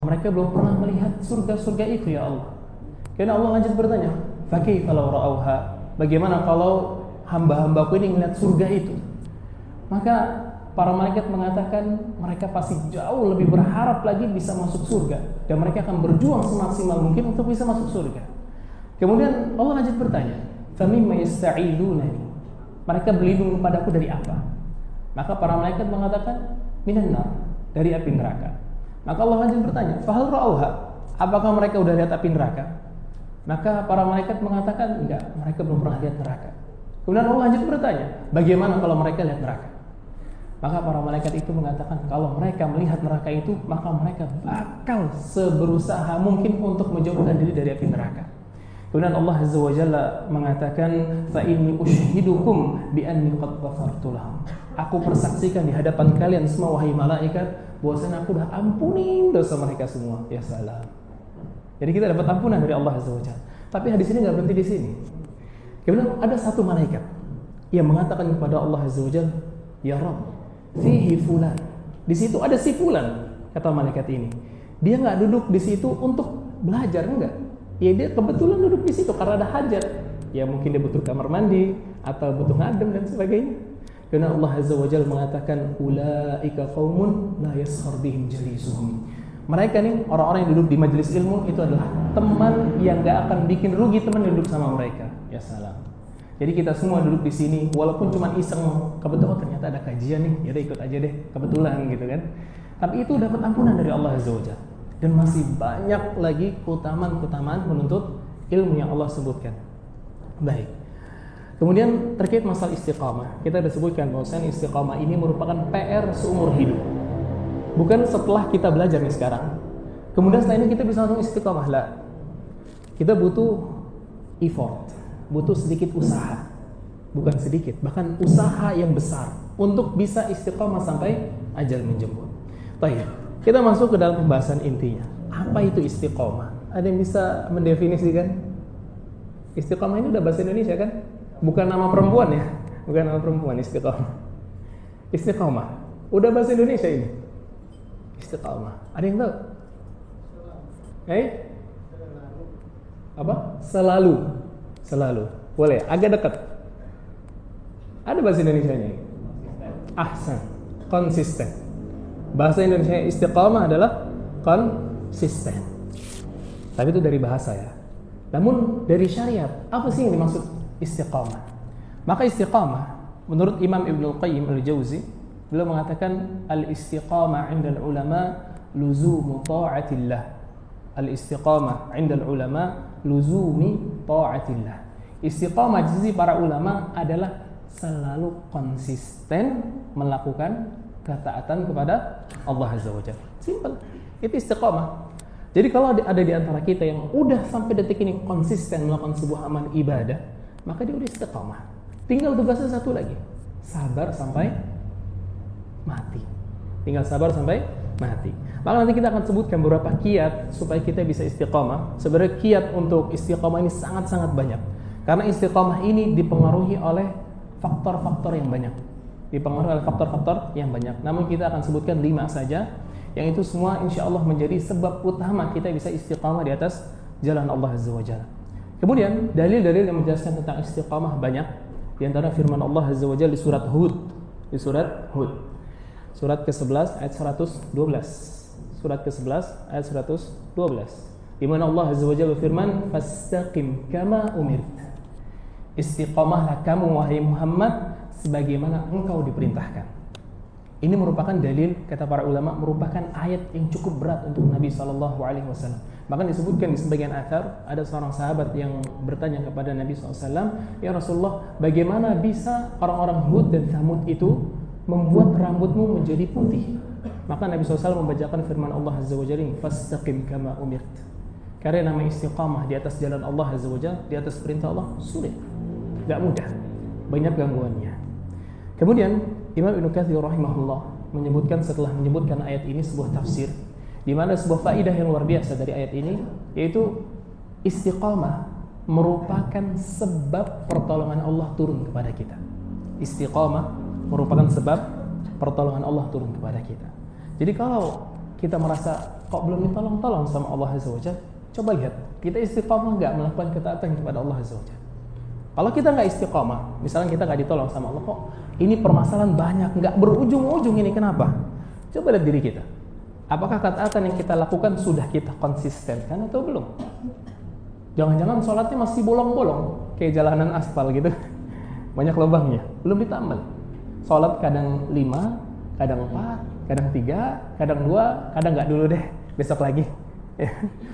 Mereka belum pernah melihat surga-surga itu ya Allah. Karena Allah lanjut bertanya, "Fakaifa law ra'awha?" Bagaimana kalau hamba-hambaku ini melihat surga itu? Maka para malaikat mengatakan mereka pasti jauh lebih berharap lagi bisa masuk surga, dan mereka akan berjuang semaksimal mungkin untuk bisa masuk surga. Kemudian Allah lanjut bertanya, "Famimma yasta'idunani?" Mereka berlindung kepadaku dari apa? Maka para malaikat mengatakan, "Minan nar," dari api neraka. Maka Allah lanjut bertanya, "Fahal ra'auha?" Apakah mereka sudah lihat api neraka? Maka para malaikat mengatakan, enggak, mereka belum pernah lihat neraka. Kemudian Allah lanjut bertanya, bagaimana kalau mereka lihat neraka? Maka para malaikat itu mengatakan, kalau mereka melihat neraka itu, maka mereka bakal seberusaha mungkin untuk menjauhkan diri dari api neraka. Kemudian Allah Azza wa Jalla mengatakan, "Fa inni usyhidukum bi anni qad ghafartu lahum." Aku persaksikan di hadapan kalian semua wahai malaikat, bahwasanya aku sudah ampuni dosa mereka semua. Ya salam. Jadi kita dapat ampunan dari Allah Azza wa Jalla. Tapi hadis ini enggak berhenti di sini. Kemudian ada satu malaikat yang mengatakan kepada Allah Azza wa Jalla, "Ya Rabb, fihi fulan." Di situ ada si fulan, kata malaikat ini. Dia enggak duduk di situ untuk belajar, enggak. Ya dia kebetulan duduk di situ karena ada hajat. Ya mungkin dia butuh kamar mandi atau butuh ngadem dan sebagainya. Karena Allah Azza wa Jalla mengatakan, "Ulaika qaumun la yaskhar bihim jalisuhum." Mereka nih orang-orang yang duduk di majelis ilmu itu adalah teman yang enggak akan bikin rugi teman yang duduk sama mereka. Ya salam. Jadi kita semua duduk di sini walaupun cuma iseng, kebetulan ternyata ada kajian nih, ya udah ikut aja deh, kebetulan gitu kan. Tapi itu dapat ampunan dari Allah Azza wa Jalla. Dan masih banyak lagi keutamaan-keutamaan menuntut ilmu yang Allah sebutkan. Baik. Kemudian terkait masalah istiqamah, kita sudah sebutkan bahwasanya istiqamah ini merupakan PR seumur hidup. Bukan setelah kita belajar nih sekarang, kemudian setelah ini kita bisa langsung istiqamah lah. Kita butuh effort, butuh sedikit usaha. Bukan sedikit, bahkan usaha yang besar untuk bisa istiqamah sampai ajal menjemput. Baik. Kita masuk ke dalam pembahasan intinya. Apa itu istiqomah? Ada yang bisa mendefinisikan? Istiqomah ini udah bahasa Indonesia kan? Bukan nama perempuan ya? Bukan nama perempuan, istiqomah. Istiqomah. Udah bahasa Indonesia ini? Istiqomah. Ada yang tahu? Apa? Selalu. Selalu. Boleh, agak dekat. Ada bahasa Indonesianya? Ahsan. Konsisten. Bahasa Indonesia istiqamah adalah konsisten. Tapi itu dari bahasa ya. Namun dari syariat, apa sih yang dimaksud istiqamah? Maka istiqamah menurut Imam Ibnul Qayyim Al-Jauzi, beliau mengatakan al-istiqamah 'indal ulama luzumu ta'atillah. Al-istiqamah 'indal ulama luzumi ta'atillah. Istiqamah di sisi para ulama adalah selalu konsisten melakukan ketaatan kepada Allah Azza wa Jalla. Simple. Itu istiqamah. Jadi kalau ada di antara kita yang udah sampai detik ini konsisten melakukan sebuah amal ibadah, maka dia udah istiqamah. Tinggal tugasnya satu lagi, sabar sampai mati. Tinggal sabar sampai mati. Maka nanti kita akan sebutkan beberapa kiat supaya kita bisa istiqamah. Sebenarnya kiat untuk istiqamah ini sangat-sangat banyak. Karena istiqamah ini dipengaruhi oleh faktor-faktor yang banyak. Dipengaruhi oleh faktor-faktor yang banyak. Namun kita akan sebutkan 5 saja, yang itu semua insya Allah menjadi sebab utama kita bisa istiqamah di atas jalan Allah Azza wa Jalla. Kemudian dalil-dalil yang menjelaskan tentang istiqamah banyak. Di antara firman Allah Azza wa Jalla di surat Hud. Di surat Hud. Surat ke-11 ayat 112. Surat ke-11 ayat 112. Di mana Allah Azza wa Jalla berfirman, "Fastaqim kama umirt." Istiqamahlah kamu wahai Muhammad sebagaimana engkau diperintahkan. Ini merupakan dalil, kata para ulama, merupakan ayat yang cukup berat untuk Nabi SAW. Bahkan disebutkan di sebagian athar, ada seorang sahabat yang bertanya kepada Nabi SAW, "Ya Rasulullah, bagaimana bisa orang-orang Hud dan Thamud itu membuat rambutmu menjadi putih?" Maka Nabi SAW membacakan firman Allah Azza wa Jalla, "Fastaqim kama umirt." Karena nama istiqamah di atas jalan Allah Azza wa Jalla, di atas perintah Allah, sulit, gak mudah, banyak gangguannya. Kemudian Imam Ibnu Katsir rahimahullah menyebutkan, setelah menyebutkan ayat ini, sebuah tafsir di mana sebuah faedah yang luar biasa dari ayat ini, yaitu istiqamah merupakan sebab pertolongan Allah turun kepada kita. Istiqamah merupakan sebab pertolongan Allah turun kepada kita. Jadi kalau kita merasa kok belum ditolong-tolong sama Allah Azza wa Jalla? Coba lihat, kita istiqamah nggak melakukan ketaatan kepada Allah Azza wa Jalla? Kalau kita nggak istiqamah, misalnya kita nggak ditolong sama Allah, kok ini permasalahan banyak, nggak berujung-ujung ini, kenapa? Coba lihat diri kita. Apakah ketaatan yang kita lakukan sudah kita konsistenkan atau belum? Jangan-jangan sholatnya masih bolong-bolong, kayak jalanan aspal gitu, banyak lubangnya, belum ditambal. Sholat kadang 5, kadang 4, kadang 3, kadang 2, kadang nggak dulu deh, besok lagi.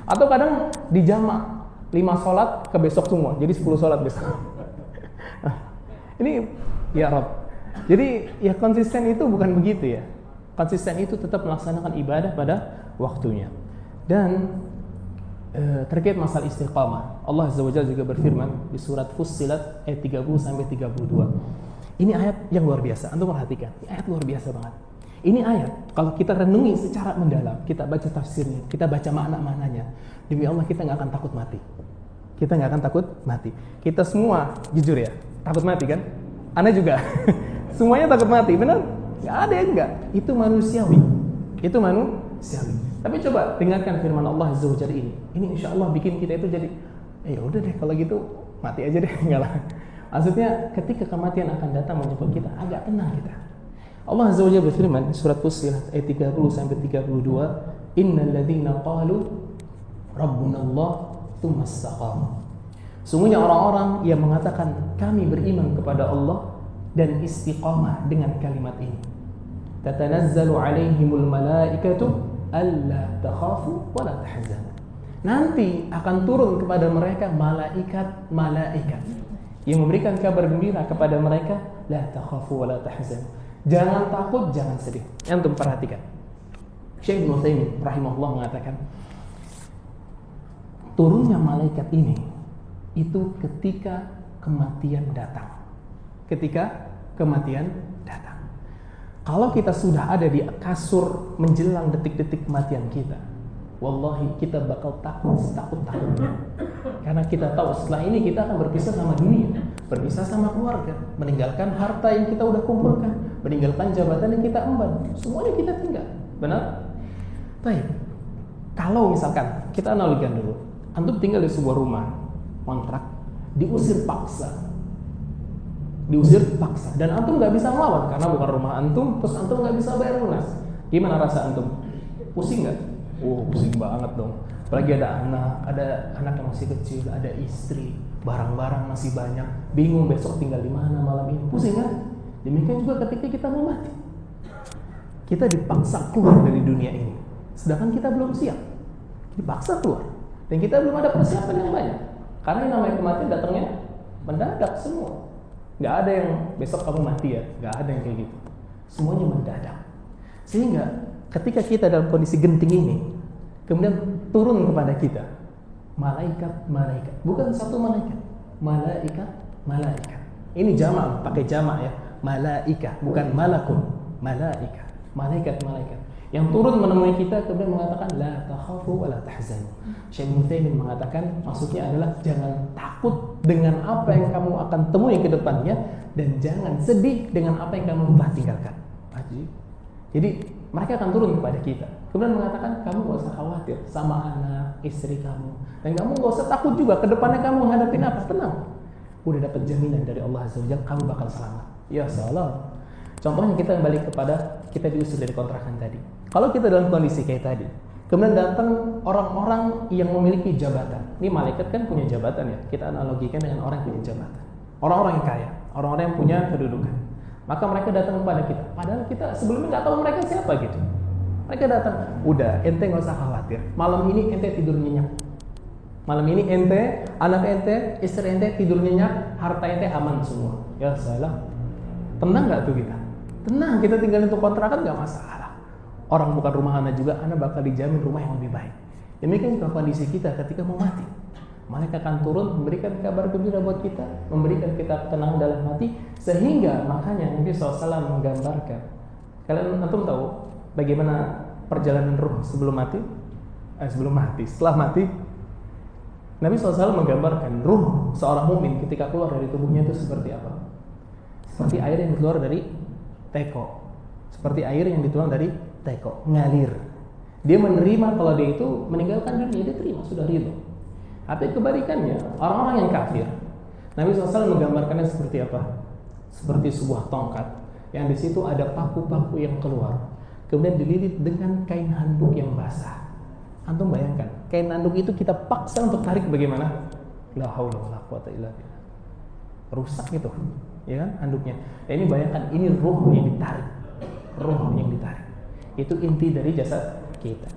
Atau kadang dijamak 5 sholat ke besok semua, jadi 10 sholat besok. Ini ya Rob. Jadi ya konsisten itu bukan begitu ya. Konsisten itu tetap melaksanakan ibadah pada waktunya. Dan terkait masalah istiqamah, Allah Azza wa Jalla juga berfirman di surat Fussilat ayat 30 sampai 32. Ini ayat yang luar biasa. Antum perhatikan, ini ayat luar biasa banget. Ini ayat kalau kita renungi secara mendalam, kita baca tafsirnya, kita baca makna-maknanya, demi Allah kita nggak akan takut mati. Kita nggak akan takut mati. Kita semua jujur ya, takut mati kan? Anda juga. Semuanya takut mati, benar? Nggak ada yang enggak. Itu manusiawi. Itu manusiawi. Tapi coba dengarkan firman Allah Azza wa Jalla ini. Ini insya Allah bikin kita itu jadi, ya udah deh kalau gitu mati aja deh, enggak lah. Maksudnya ketika kematian akan datang menjemput kita, agak tenang kita. Allah Azza wa Jalla berfirman surat Fussilat ayat 30 sampai 32, innal ladzina qalu rabbuna Allah tsumma istaqamu. Sungguhnya orang-orang yang mengatakan kami beriman kepada Allah dan istiqamah dengan kalimat ini. Tatanazzalu alaihimul malaikatu alla takhafu wa la tahzanu. Nanti akan turun kepada mereka malaikat yang memberikan kabar gembira kepada mereka, la takhafu wa la tahzanu. Jangan takut, jangan sedih. Antum perhatikan. Syekh Ibnu Utsaimin rahimahullah mengatakan, turunnya malaikat ini itu ketika kematian datang. Ketika kematian datang. Kalau kita sudah ada di kasur menjelang detik-detik kematian kita, wallahi kita bakal takut setakut-takutnya. Karena kita tahu setelah ini kita akan berpisah sama dunia, berpisah sama keluarga, meninggalkan harta yang kita udah kumpulkan, meninggalkan jabatan yang kita emban, semuanya kita tinggal. Benar? Baik. Kalau misalkan kita analogikan dulu, antum tinggal di sebuah rumah kontrak, diusir paksa, dan antum nggak bisa melawan karena bukan rumah antum, terus antum nggak bisa bayar lunas. Gimana rasa antum? Pusing nggak? Pusing banget dong. Apalagi ada anak yang masih kecil, ada istri, barang-barang masih banyak, bingung besok tinggal di mana malam ini. Pusing kan? Demikian juga ketika kita mau mati, kita dipaksa keluar dari dunia ini, sedangkan kita belum siap, dipaksa keluar, dan kita belum ada persiapan yang banyak. Karena yang namanya kematian datangnya mendadak semua. Gak ada yang besok kamu mati ya, gak ada yang kayak gitu. Semuanya mendadak. Sehingga ketika kita dalam kondisi genting ini, kemudian turun kepada kita malaikat, bukan satu malaikat. Ini jamak, pakai jamak ya, malaika, bukan malakun, malaikat. Yang turun menemui kita kemudian mengatakan la takhafu wa la tahzanu. Syekh Ibnu Utsaimin mengatakan maksudnya adalah jangan takut dengan apa yang kamu akan temui ke depannya, dan jangan sedih dengan apa yang kamu telah tinggalkan. Jadi mereka akan turun kepada kita kemudian mengatakan kamu gak usah khawatir sama anak, istri kamu, dan kamu gak usah takut juga ke depannya kamu menghadapi apa, tenang. Udah dapat jaminan dari Allah Azza wa Jalla kamu bakal selamat. Ya salam. Contohnya kita balik kepada kita diusir dari kontrakan tadi. Kalau kita dalam kondisi kayak tadi, kemudian datang orang-orang yang memiliki jabatan. Ini malaikat kan punya jabatan ya. Kita analogikan dengan orang yang punya jabatan. Orang-orang yang kaya, orang-orang yang punya kedudukan. Maka mereka datang kepada kita. Padahal kita sebelumnya nggak tahu mereka siapa gitu. Mereka datang, udah ente nggak usah khawatir. Malam ini ente tidur nyenyak. Malam ini ente, anak ente, istri ente tidur nyenyak, harta ente aman semua. Ya salah. Tenang nggak tuh kita? Tenang, kita tinggal untuk kontrakan nggak masalah. Orang bukan rumah Anda juga, Anda bakal dijamin rumah yang lebih baik. Demikian juga kondisi kita ketika mau mati. Malaikat akan turun memberikan kabar gembira buat kita, memberikan kita ketenangan dalam hati, sehingga makanya Nabi SAW menggambarkan. Kalian antum tahu bagaimana perjalanan ruh sebelum mati? Setelah mati, Nabi SAW menggambarkan ruh seorang mukmin ketika keluar dari tubuhnya itu seperti apa? Seperti air yang keluar dari teko. Seperti air yang dituang dari teko, ngalir. Dia menerima kalau dia itu meninggalkan dunia, dia terima, sudah ridho. Tapi kebalikannya, orang-orang yang kafir, Nabi SAW menggambarkannya seperti apa? Seperti sebuah tongkat yang di situ ada paku-paku yang keluar, kemudian dililit dengan kain handuk yang basah. Antum bayangkan, kain handuk itu kita paksa untuk tarik bagaimana? La haula wala quwata illa billah. Rusak gitu, ya kan handuknya. Dan ini bayangkan, ini ruh yang ditarik. Ruh yang ditarik. Itu inti dari jasad kita.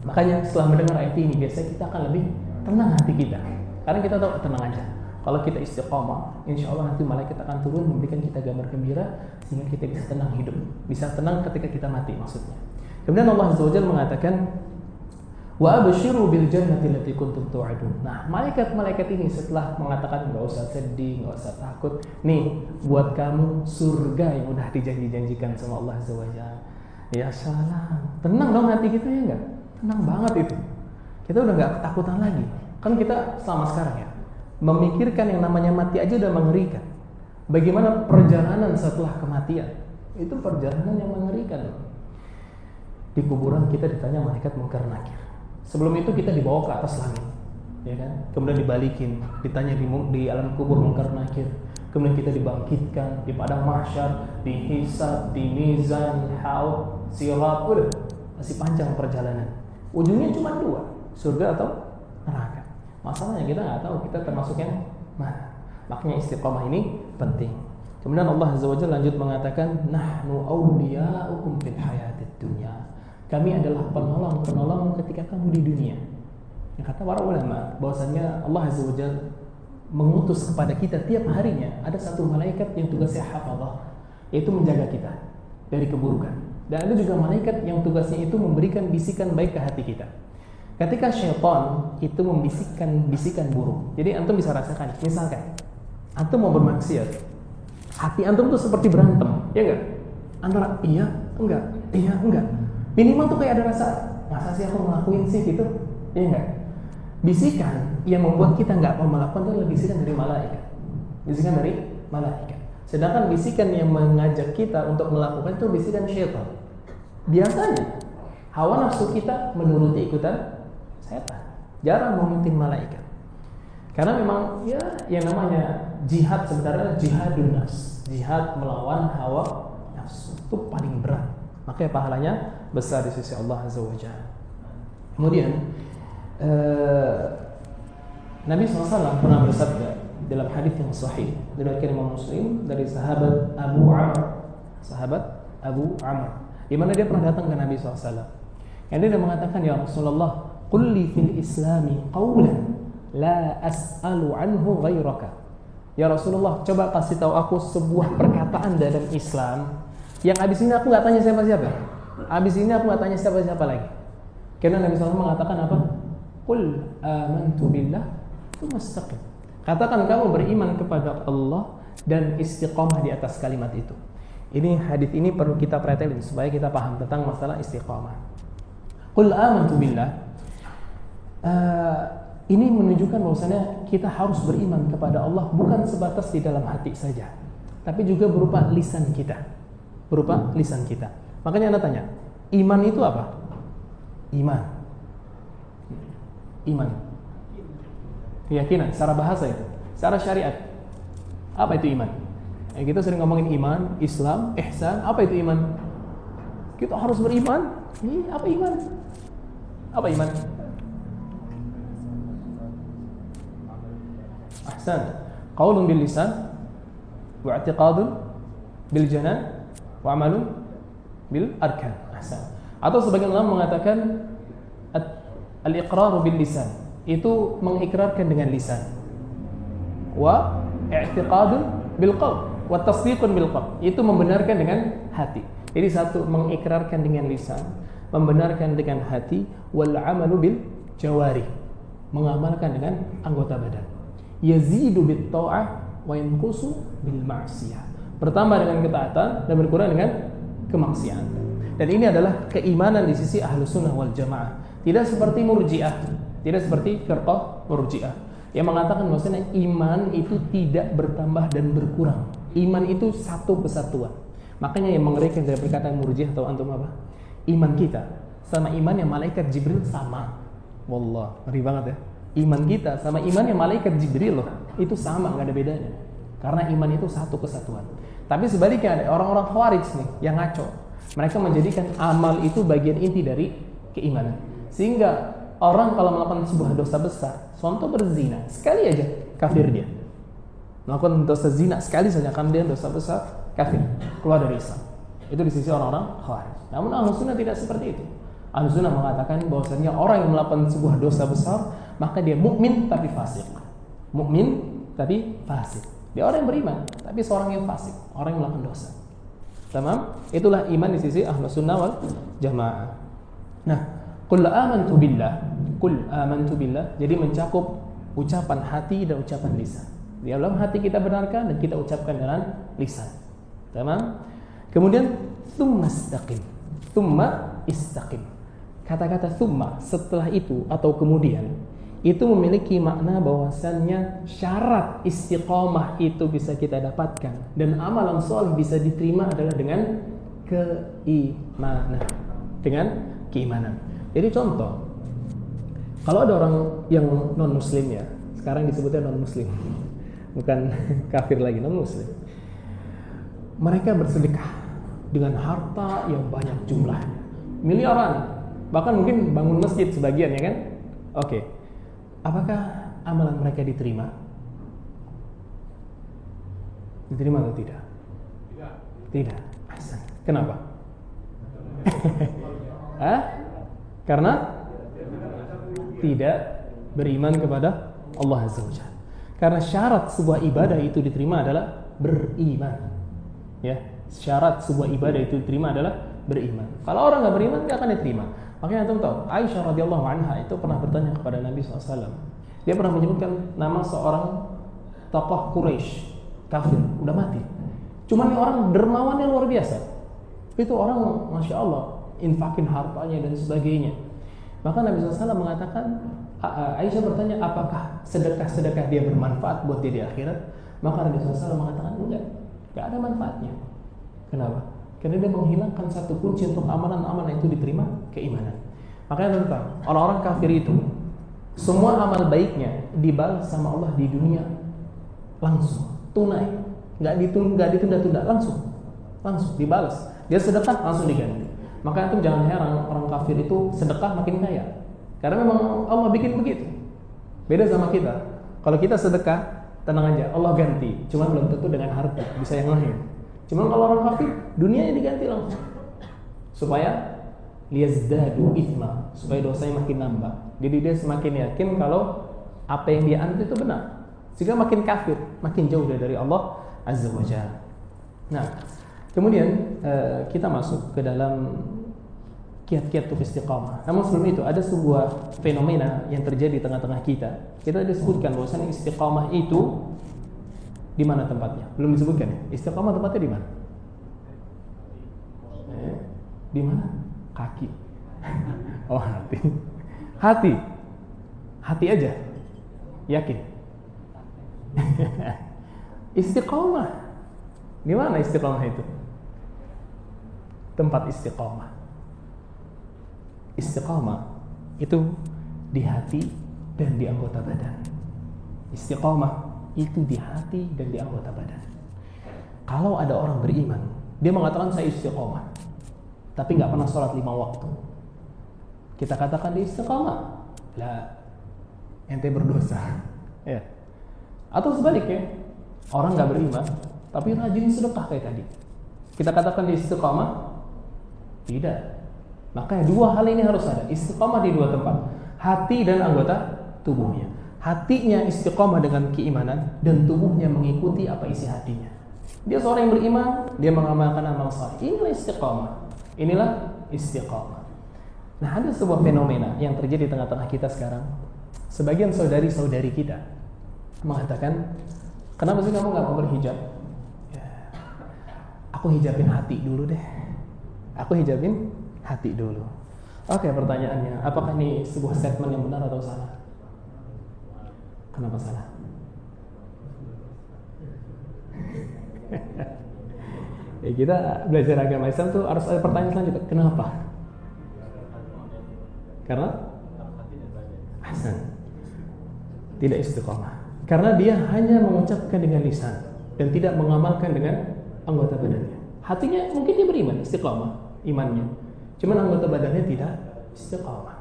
Makanya setelah mendengar ayat ini, biasanya kita akan lebih tenang hati kita. Karena kita tahu tenang aja. Kalau kita istiqamah, insya Allah nanti malaikat akan turun memberikan kita gambar gembira sehingga kita bisa tenang hidup, bisa tenang ketika kita mati maksudnya. Kemudian Allah Azza wa Jalla mengatakan, wa abshiru bil jannati allati kuntum tu'adun. Nah, malaikat-malaikat ini setelah mengatakan enggak usah sedih, enggak usah takut, nih buat kamu surga yang udah dijanji-janjikan sama Allah Azza wa Jalla. Ya salam, tenang dong hati kita, ya enggak? Tenang banget itu. Kita udah enggak ketakutan lagi. Kan kita selama sekarang ya, memikirkan yang namanya mati aja udah mengerikan. Bagaimana perjalanan setelah kematian? Itu perjalanan yang mengerikan. Di kuburan kita ditanya malaikat Munkar Nakir. Sebelum itu kita dibawa ke atas langit, ya kan? Kemudian dibalikin, ditanya di alam kubur Munkar Nakir. Kemudian kita dibangkitkan di padang mahsyar, dihisab, di mizan, haud, sirat, udah masih panjang perjalanan. Ujungnya cuma dua, surga atau neraka. Masalahnya kita nggak tahu kita termasuk yang mana. Makanya istiqamah ini penting. Kemudian Allah Azza wa Jalla lanjut mengatakan, nahnu awliya'ukum fil hayatid dunya. Kami adalah penolong-penolong ketika kamu di dunia. Yang kata para ulama bahwasanya Allah Azza wa Jalla mengutus kepada kita tiap harinya ada satu malaikat yang tugasnya hafadzah, yaitu menjaga kita dari keburukan. Dan ada juga malaikat yang tugasnya itu memberikan bisikan baik ke hati kita. Ketika syaitan itu membisikkan bisikan buruk. Jadi antum bisa rasakan, misalkan antum mau bermaksiat, hati antum tuh seperti berantem, ya enggak? Antara iya, enggak. Minimal tuh kayak ada rasa, masa sih aku ngelakuin sih gitu, ya enggak? Bisikan yang membuat kita enggak mau melakukan itu adalah bisikan dari malaikat. Bisikan dari malaikat. Sedangkan bisikan yang mengajak kita untuk melakukan itu bisikan syaitan. Biasanya hawa nafsu kita menuruti ikutan setan, jarang memimpin malaikat. Karena memang ya yang namanya jihad sebenarnya jihadun nafs, jihad melawan hawa nafsu itu paling berat. Makanya pahalanya besar di sisi Allah Azza wa Jalla. Kemudian Nabi SAW pernah bersabda dalam hadis yang sahih diriwayatkan Imam Muslim dari sahabat Abu Amr, di mana dia pernah datang ke Nabi SAW. Yang dia mengatakan, ya Rasulullah, qul li fil islami qawlan la as'alu anhu ghairaka. Ya Rasulullah, coba kasih tahu aku sebuah perkataan dalam Islam yang abis ini aku nggak tanya siapa-siapa. Abis ini aku nggak tanya siapa-siapa lagi. Karena Nabi SAW mengatakan apa? Qul amantu billah tsumma istaqim. Katakan kamu beriman kepada Allah dan istiqamah di atas kalimat itu. Ini hadis ini perlu kita perhatiin supaya kita paham tentang masalah istiqamah. Qul amantu billah. Ini menunjukkan bahwasanya kita harus beriman kepada Allah bukan sebatas di dalam hati saja, tapi juga berupa lisan kita. Berupa lisan kita. Makanya Anda tanya, iman itu apa? Iman. Keyakinan secara bahasa itu, secara syariat. Apa itu iman? Kita sering ngomongin iman, Islam, ihsan. Apa itu iman? Kita harus beriman. Apa iman? Apa iman? Ahsan. Qaulun bil lisan wa i'tiqadun bil janan wa amalun bil arkan. Ahsan. Atau sebagian ulama mengatakan al-iqraru bil lisan, itu mengikrarkan dengan lisan. Wa i'tiqadun bil qalb wa tasdiqun bil qalb, itu membenarkan dengan hati. Jadi satu mengikrarkan dengan lisan, membenarkan dengan hati, wal amalu bil jawari, mengamalkan dengan anggota badan. Yazidu bit ta'ah wa yanqusu bil ma'siyah, bertambah dengan ketaatan dan berkurang dengan kemaksiatan. Dan ini adalah keimanan di sisi Ahlus Sunnah wal Jamaah. Tidak seperti Murji'ah, tidak seperti firqah Murji'ah yang mengatakan bahwasanya iman itu tidak bertambah dan berkurang. Iman itu satu kesatuan. Makanya yang mengerikan dari perkataan Murji'ah, tahu antum apa? Iman kita sama imannya malaikat Jibril sama. Wallah, ngeri banget ya. Iman kita sama imannya malaikat Jibril loh, itu sama, nggak ada bedanya. Karena iman itu satu kesatuan. Tapi sebaliknya ada orang-orang Khawarij nih yang ngaco. Mereka menjadikan amal itu bagian inti dari keimanan. Sehingga orang kalau melakukan sebuah dosa besar, contoh berzina, sekali aja kafir dia. Melakukan dosa zina sekali saja kemudian dosa besar, kafir, keluar dari Islam. Itu di sisi orang-orang Khawarij. Namun Ahlus Sunnah tidak seperti itu. Ahlus Sunnah mengatakan bahwasanya orang yang melakukan sebuah dosa besar, maka dia mukmin tapi fasik. Mukmin tapi fasik. Dia orang yang beriman, tapi seorang yang fasik, orang yang melakukan dosa. Tamam? Itulah iman di sisi Ahlus Sunnah wal Jamaah. Nah, qul amantu billah, jadi mencakup ucapan hati dan ucapan lisan. Di dalam hati kita benarkan dan kita ucapkan dengan lisan. Tamam? Kemudian tsumma istaqim. Kata-kata tsumma setelah itu atau kemudian itu memiliki makna bahwasannya syarat istiqomah itu bisa kita dapatkan dan amalan soleh bisa diterima adalah dengan keimanan. Jadi contoh, kalau ada orang yang non muslim ya, sekarang disebutnya non muslim, bukan kafir lagi, non muslim. Mereka bersedekah dengan harta yang banyak jumlahnya, miliaran, bahkan mungkin bangun masjid sebagian ya kan? Oke. Apakah amalan mereka diterima? Diterima atau tidak? Tidak. Kenapa? Karena tidak beriman kepada Allah Azza wa Jalla. Karena syarat sebuah ibadah itu diterima adalah beriman. Ya, syarat sebuah ibadah itu diterima adalah beriman. Kalau orang nggak beriman, nggak akan diterima. Makanya antum tahu, Aisyah radhiyallahu anha itu pernah bertanya kepada Nabi SAW. Dia pernah menyebutkan nama seorang tokoh Quraisy kafir, udah mati. Cuman ini orang dermawannya luar biasa. Itu orang, masya Allah, infakin hartanya dan sebagainya. Maka Nabi SAW mengatakan, Aisyah bertanya, apakah sedekah-sedekah dia bermanfaat buat dia di akhirat? Maka Nabi SAW mengatakan, enggak ada manfaatnya. Kenapa? Karena dia menghilangkan satu kunci untuk amalan-amalan itu diterima, keimanan. Makanya tentang orang-orang kafir itu, semua amal baiknya dibalas sama Allah di dunia langsung, tunai, nggak ditunda-tunda, langsung dibalas. Dia sedekah langsung diganti. Maka itu jangan heran orang kafir itu sedekah makin kaya, karena memang Allah bikin begitu. Beda sama kita. Kalau kita sedekah, tenang aja, Allah ganti. Cuma belum tentu dengan harta, bisa yang lain. Cuma kalau orang kafir, dunianya diganti langsung. Supaya liyazdadu ithma, supaya dosanya makin nambah. Jadi dia semakin yakin kalau apa yang dia anut itu benar. Sehingga makin kafir, makin jauh dari Allah Azza wa Jalla. Nah, kemudian kita masuk ke dalam kiat-kiat untuk istiqamah. Namun sebelum itu ada sebuah fenomena yang terjadi di tengah-tengah kita. Kita disebutkan bahwasanya istiqamah itu di mana tempatnya? Belum disebutkan ya. Istiqamah tempatnya di mana? Di mana? Kaki. Oh, hati. Hati aja. Yakin. Istiqamah. Di mana istiqamah itu? Tempat istiqamah. Istiqamah itu di hati dan di anggota badan. Istiqamah itu di hati dan di anggota badan. Kalau ada orang beriman, dia mengatakan saya istiqamah, tapi nggak pernah sholat 5 waktu, kita katakan dia istiqamah? Lah, ente berdosa, ya. Atau sebaliknya, orang nggak beriman, tapi rajin sedekah kayak tadi, kita katakan dia istiqamah? Tidak. Makanya dua hal ini harus ada, istiqamah di dua tempat, hati dan anggota tubuhnya. Hatinya istiqamah dengan keimanan dan tubuhnya mengikuti apa isi hatinya. Dia seorang yang beriman, dia mengamalkan amal saleh. Inilah istiqamah. Nah, ada sebuah fenomena yang terjadi di tengah-tengah kita sekarang. Sebagian saudari-saudari kita mengatakan, kenapa sih kamu nggak mau berhijab? Ya, aku hijabin hati dulu deh. Oke, pertanyaannya, apakah ini sebuah statement yang benar atau salah? Kenapa salah? Ya, kita belajar agama Islam tuh harus ada pertanyaan selanjutnya. Kenapa? Karena Hasan tidak istiqomah. Karena dia hanya mengucapkan dengan lisan dan tidak mengamalkan dengan anggota badannya. Hatinya mungkin dia beriman, istiqomah imannya. Cuman anggota badannya tidak istiqomah.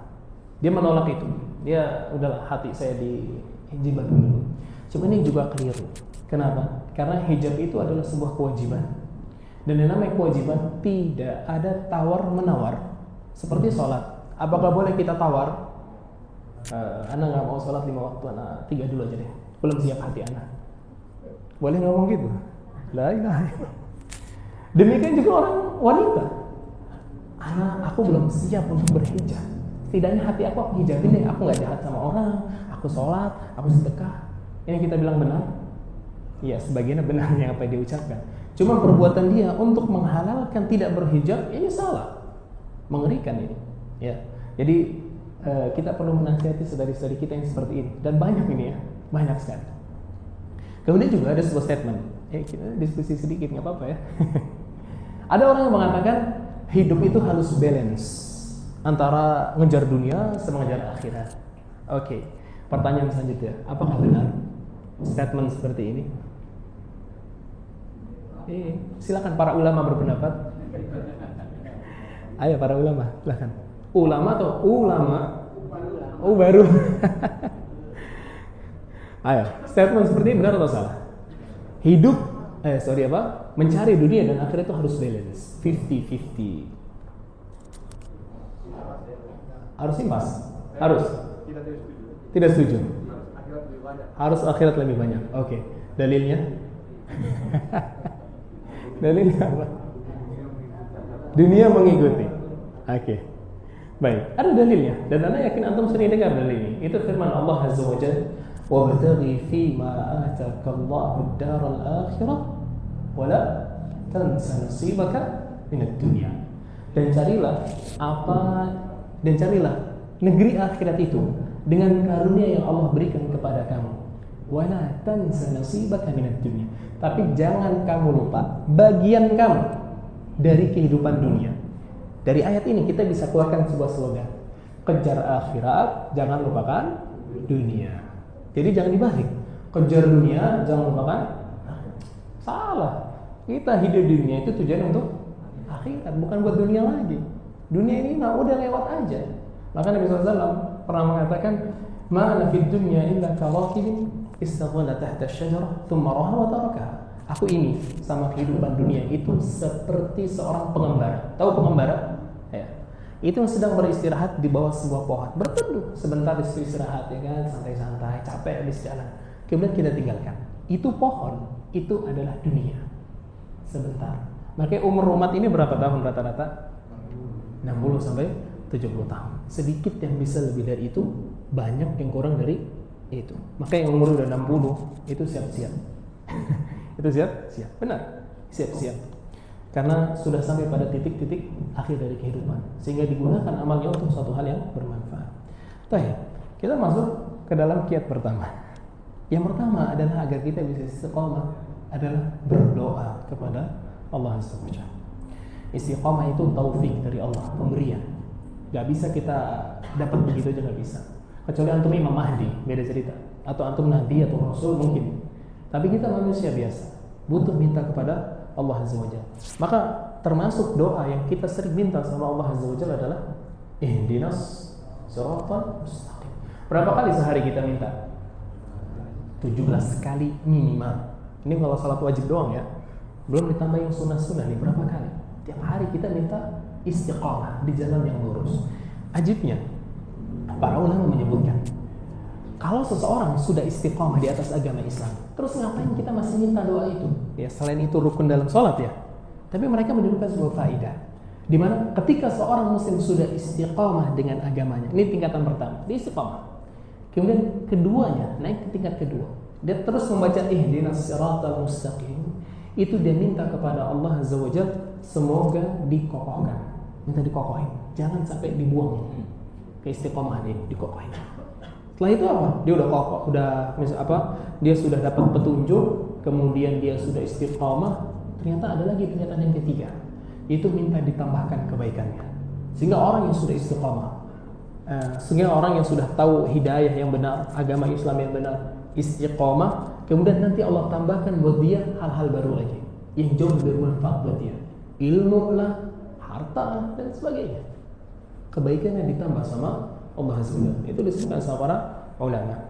Dia menolak itu. Dia udahlah, hati saya dijibat dulu. Cuma ini juga keliru. Kenapa? Karena hijab itu adalah sebuah kewajiban. Dan yang namanya kewajiban tidak ada tawar-menawar. Seperti sholat. Apakah boleh kita tawar? Anak nggak mau sholat 5 waktu, anak 3 dulu aja deh. Belum siap hati anak. Boleh ngomong gitu? La ilaha illallah. Demikian juga orang wanita. Anak, aku belum siap untuk berhijab. Setidaknya hati aku hijabin deh. Aku nggak jahat sama orang. Aku sholat, aku sedekah. Ini kita bilang benar? Ya, sebagiannya benar yang apa yang dia ucapkan. Cuma perbuatan dia untuk menghalalkan tidak berhijab, ini salah. Mengerikan ini. Ya, jadi kita perlu menasihati saudari-saudari kita yang seperti ini. Dan banyak ini ya, banyak sekali. Kemudian juga ada sebuah statement. Kita diskusi sedikit, nggak apa-apa ya. Ada orang yang mengatakan hidup itu harus balance antara ngejar dunia sama ngejar akhirat. Oke, pertanyaan selanjutnya, apakah benar statement seperti ini? Silakan para ulama berpendapat. Ayo para ulama, silakan. Ulama atau ulama? Oh baru. Ayo, statement seperti ini benar atau salah? Hidup, mencari dunia dan akhirat itu harus balance, 50-50. Harus impas? Harus? Tidak setuju. Harus akhirat lebih banyak. Oke, dalilnya? Dalilnya apa? Dunia mengikuti. Oke. Baik, ada dalilnya dan Anda yakin antum sering dengar dalil ini. Itu firman Allah Azza wa Jalla, "Wabtaghi fima ataka Allahu ad-daral akhirah wa la tansa nasibaka minad dunya." Dan carilah negeri akhirat itu dengan karunia yang Allah berikan kepada kamu. Wa la tansa nasibaka minad dunya. Tapi jangan kamu lupa bagian kamu dari kehidupan dunia. Dari ayat ini kita bisa keluarkan sebuah slogan. Kejar akhirat, jangan lupakan dunia. Jadi jangan dibalik. Kejar dunia, jangan lupakan. Salah. Kita hidup di dunia itu tujuan untuk akhirat, bukan buat dunia lagi. Dunia ini udah lewat aja. Maka Nabi SAW pernah mengatakan, "Ma ana fid dunya illa karakibin istaghala tahta asy-syajarah thumma raha wa tarakaha." Aku ini sama kehidupan dunia itu seperti seorang pengembara. Tahu pengembara? Ya. Itu yang sedang beristirahat di bawah sebuah pohon, berteduh sebentar, istirahat ya kan, santai-santai, capek habis jalan. Kemudian kita tinggalkan. Itu pohon, itu adalah dunia. Sebentar. Makanya umur umat ini berapa tahun rata-rata? 60 sampai 70 tahun. Sedikit yang bisa lebih dari itu, banyak yang kurang dari itu. Makanya yang umur udah 60 itu siap-siap. Itu siap-siap. Benar. Siap-siap. Karena sudah sampai pada titik-titik akhir dari kehidupan, sehingga digunakan amalnya untuk suatu hal yang bermanfaat. Baik, kita masuk ke dalam kiat pertama. Yang pertama adalah agar kita bisa istiqomah adalah berdoa kepada Allah Azza wa Jalla. Istiqomah itu taufik dari Allah, pemberian. Gak bisa kita dapat begitu aja, gak bisa. Kecuali antum Imam Mahdi, beda cerita. Atau antum Nabi atau Rasul mungkin. Tapi kita manusia biasa, butuh minta kepada Allah Azza wa Jalla. Maka termasuk doa yang kita sering minta sama Allah Azza wa Jalla adalah ihdinas siratal mustaqim. Berapa kali sehari kita minta? 17 kali minimal. Ini kalau salat wajib doang ya. Belum ditambah yang sunnah-sunnah nih, berapa kali? Tiap hari kita minta istiqamah di jalan yang lurus. Ajibnya, para ulama menyebutkan, kalau seseorang sudah istiqamah di atas agama Islam, terus ngapain kita masih minta doa itu? Ya, selain itu rukun dalam sholat ya. Tapi mereka menyebutkan sebuah faedah, di mana ketika seorang muslim sudah istiqamah dengan agamanya, ini tingkatan pertama, dia istiqamah. Kemudian keduanya, naik ke tingkat kedua, dia terus membaca ihdinas siratal mustaqim. Itu dia minta kepada Allah Azza wa Jalla, semoga dikokohkan. Minta dikokohin, jangan sampai dibuang. Keistiqomahan ini dikokohin. Setelah itu apa? Dia udah kokoh, dia sudah dapat petunjuk, kemudian dia sudah istiqamah. Ternyata ada lagi tingkatan yang ketiga, itu minta ditambahkan kebaikannya. Sehingga orang yang sudah istiqamah, sehingga orang yang sudah tahu hidayah yang benar, agama Islam yang benar, istiqomah, kemudian nanti Allah tambahkan buat dia hal-hal baru lagi yang jauh lebih bermanfaat buat dia, ilmu lah, harta lah, dan sebagainya. Kebaikan yang ditambah sama Allah Azza wa Jalla. Itu disebutkan sama para ulama.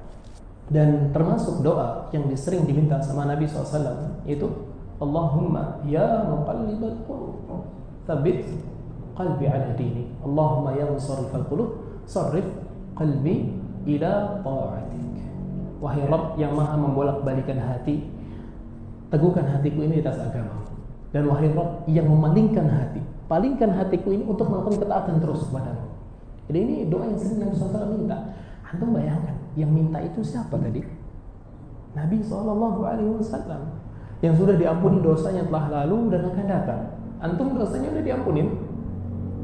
Dan termasuk doa yang sering diminta sama Nabi SAW itu, Allahumma ya muqallibal qulub tsabbit qalbi ala dini. Allahumma ya musarrifal qulub sarrif qalbi ila ta'atik. Wahai Rabb yang maha membolak-balikan hati, teguhkan hatiku ini di atas agama. Dan wahai Rabb yang memalingkan hati, palingkan hatiku ini untuk melakukan ketaatan terus kepadamu. Jadi ini doa yang sering Nabi SAW minta. Antum bayangkan, yang minta itu siapa tadi? Nabi SAW yang sudah diampuni dosanya telah lalu dan akan datang. Antum dosanya udah diampunin?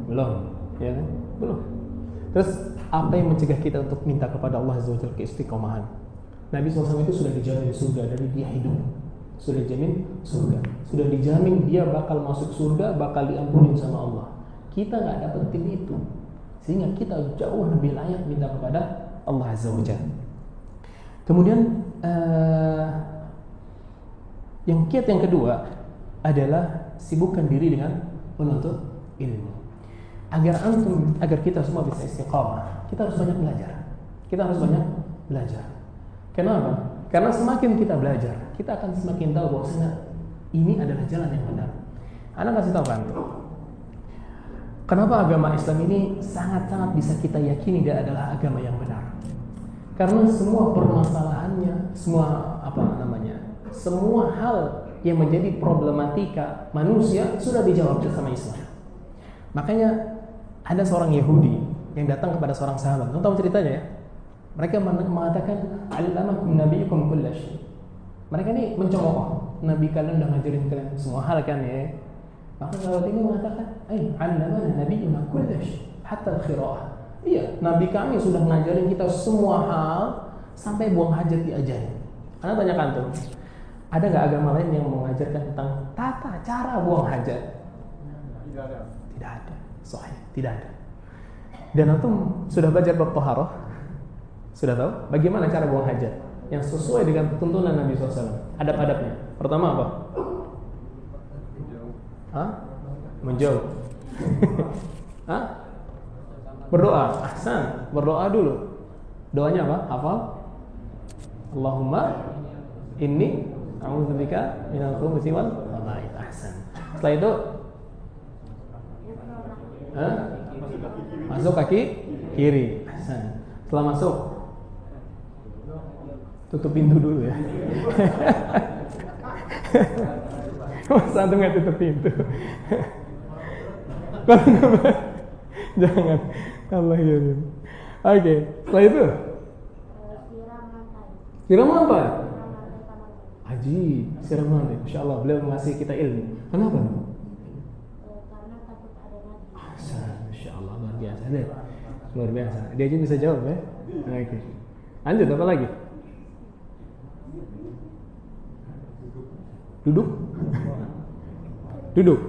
Belum, ya kan? Belum. Terus apa yang mencegah kita untuk minta kepada Allah Azza wa Jalla keistiqomahan? Nabi SAW itu sudah dijamin surga dari dia hidup. Sudah dijamin surga. Sudah dijamin dia bakal masuk surga, bakal diampunin sama Allah. Kita nggak dapetin itu, sehingga kita jauh lebih layak minta kepada Allah Azza wa Jalla. Kemudian yang kiat yang kedua adalah sibukkan diri dengan menuntut ilmu. Agar kita semua bisa istiqamah, kita harus banyak belajar. Kita harus banyak belajar. Kenapa? Karena semakin kita belajar, kita akan semakin tahu bahwa ini adalah jalan yang benar. Anak kasih tahu kan, kenapa agama Islam ini sangat-sangat bisa kita yakini dia adalah agama yang benar? Karena semua permasalahannya, semua hal yang menjadi problematika manusia sudah dijawab sama Islam. Makanya ada seorang Yahudi yang datang kepada seorang sahabat. Kamu tahu ceritanya ya? Mereka mengatakan, "Allamakum nabiyukum kulla syai." Mereka ini mencemooh, Nabi kalian udah ngajarin kalian semua hal kan ya? Maka sahabat ini mengatakan, "Allamana nabiyuna kulla syai, hatta al-qiraah." Iya, Nabi kami sudah ngajarin kita semua hal sampai buang hajat diajarin. Anda tanya kantor, ada nggak agama lain yang mengajarkan tentang tata cara buang hajat? Tidak ada. Tidak ada. Sahih, tidak ada. Dan antum sudah belajar bab taharah? Sudah tahu bagaimana cara buang hajat yang sesuai dengan tuntunan Nabi SAW? Adab-adabnya. Pertama apa? Menjauh. Berdoa. Ahsan. Berdoa dulu. Doanya apa? Hafal? Allahumma inni a'udzubika minal khubuthi wal khaba'ith. Ahsan. Setelah itu masuk kaki kiri. Ahsan. Setelah masuk tutup pintu dulu ya. Masa antum nggak tutup pintu? Jangan. Allah ya. Oke. Setelah itu siram apa? Haji, siram apa? Insya Allah beliau mengasih kita ilmu. Kenapa? Karena takut ada nabi. Insya Allah luar biasa deh. Luar biasa. Dia aja bisa jawab ya. Oke. Lanjut apa lagi? Duduk? Duduk?